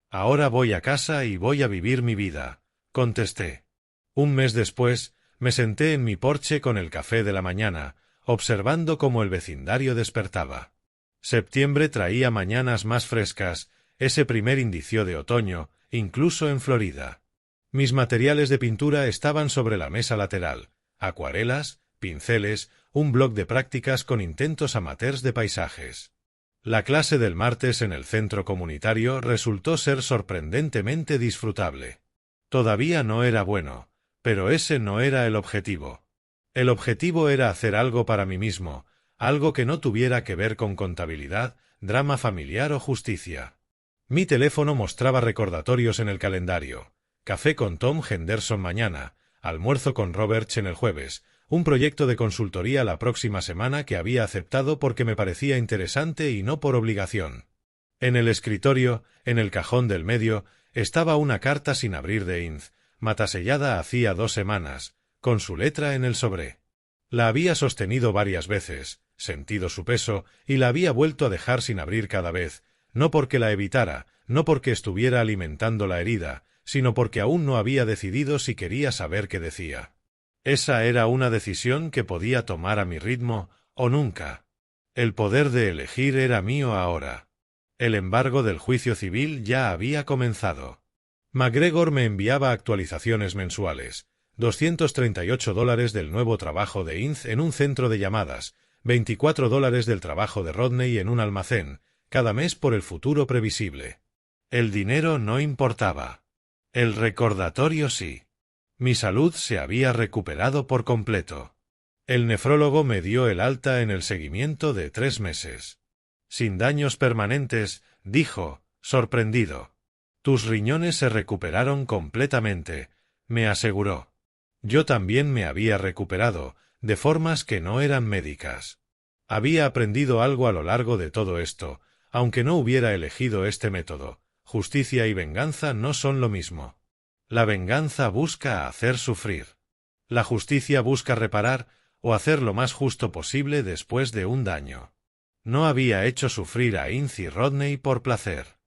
Ahora voy a casa y voy a vivir mi vida, contesté. Un mes después, me senté en mi porche con el café de la mañana, observando cómo el vecindario despertaba. Septiembre traía mañanas más frescas, ese primer indicio de otoño, incluso en Florida. Mis materiales de pintura estaban sobre la mesa lateral, acuarelas, pinceles, un bloc de prácticas con intentos amateurs de paisajes. La clase del martes en el centro comunitario resultó ser sorprendentemente disfrutable. Todavía no era bueno, pero ese no era el objetivo. El objetivo era hacer algo para mí mismo, algo que no tuviera que ver con contabilidad, drama familiar o justicia. Mi teléfono mostraba recordatorios en el calendario. Café con Tom Henderson mañana, almuerzo con Roberts en el jueves, un proyecto de consultoría la próxima semana que había aceptado porque me parecía interesante y no por obligación. En el escritorio, en el cajón del medio, estaba una carta sin abrir de Inz, matasellada hacía 2 semanas, con su letra en el sobre. La había sostenido varias veces, sentido su peso, y la había vuelto a dejar sin abrir cada vez, no porque la evitara, no porque estuviera alimentando la herida, sino porque aún no había decidido si quería saber qué decía. Esa era una decisión que podía tomar a mi ritmo, o nunca. El poder de elegir era mío ahora. El embargo del juicio civil ya había comenzado. MacGregor me enviaba actualizaciones mensuales, $238 del nuevo trabajo de Inz en un centro de llamadas, $24 del trabajo de Rodney en un almacén, cada mes por el futuro previsible. El dinero no importaba. El recordatorio sí. Mi salud se había recuperado por completo. El nefrólogo me dio el alta en el seguimiento de 3 meses. Sin daños permanentes, dijo, sorprendido. Tus riñones se recuperaron completamente, me aseguró. Yo también me había recuperado, de formas que no eran médicas. Había aprendido algo a lo largo de todo esto, aunque no hubiera elegido este método. Justicia y venganza no son lo mismo. La venganza busca hacer sufrir. La justicia busca reparar o hacer lo más justo posible después de un daño. No había hecho sufrir a Inz y Rodney por placer.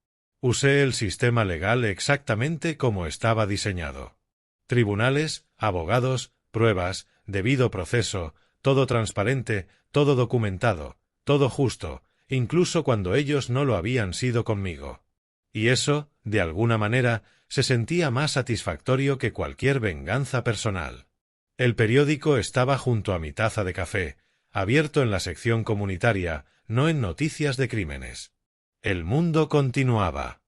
Usé el sistema legal exactamente como estaba diseñado. Tribunales, abogados, pruebas, debido proceso, todo transparente, todo documentado, todo justo, incluso cuando ellos no lo habían sido conmigo. Y eso, de alguna manera, se sentía más satisfactorio que cualquier venganza personal. El periódico estaba junto a mi taza de café, abierto en la sección comunitaria, no en noticias de crímenes. El mundo continuaba.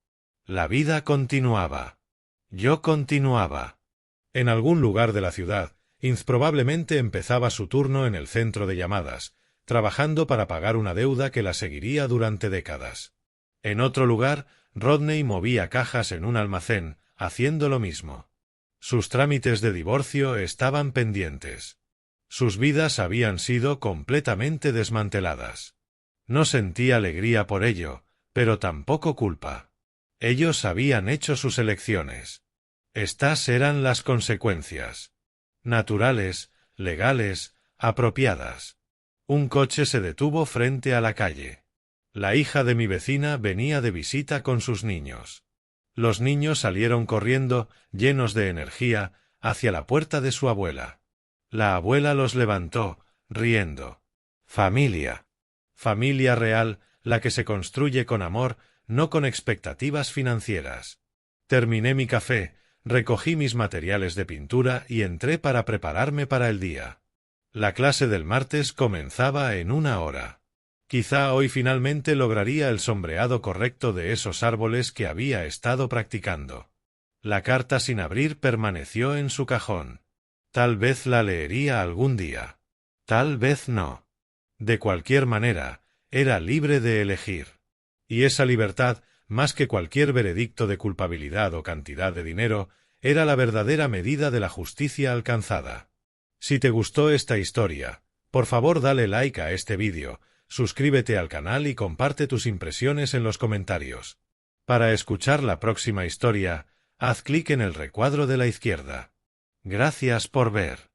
La vida continuaba. Yo continuaba. En algún lugar de la ciudad, Inz probablemente empezaba su turno en el centro de llamadas, trabajando para pagar una deuda que la seguiría durante décadas. En otro lugar, Rodney movía cajas en un almacén, haciendo lo mismo. Sus trámites de divorcio estaban pendientes. Sus vidas habían sido completamente desmanteladas. No sentí alegría por ello, pero tampoco culpa. Ellos habían hecho sus elecciones. Estas eran las consecuencias. Naturales, legales, apropiadas. Un coche se detuvo frente a la calle. La hija de mi vecina venía de visita con sus niños. Los niños salieron corriendo, llenos de energía, hacia la puerta de su abuela. La abuela los levantó, riendo. Familia. Familia real, la que se construye con amor, no con expectativas financieras. Terminé mi café, recogí mis materiales de pintura y entré para prepararme para el día. La clase del martes comenzaba en 1 hora. Quizá hoy finalmente lograría el sombreado correcto de esos árboles que había estado practicando. La carta sin abrir permaneció en su cajón. Tal vez la leería algún día. Tal vez no. De cualquier manera, era libre de elegir. Y esa libertad, más que cualquier veredicto de culpabilidad o cantidad de dinero, era la verdadera medida de la justicia alcanzada. Si te gustó esta historia, por favor dale like a este vídeo, suscríbete al canal y comparte tus impresiones en los comentarios. Para escuchar la próxima historia, haz clic en el recuadro de la izquierda. Gracias por ver.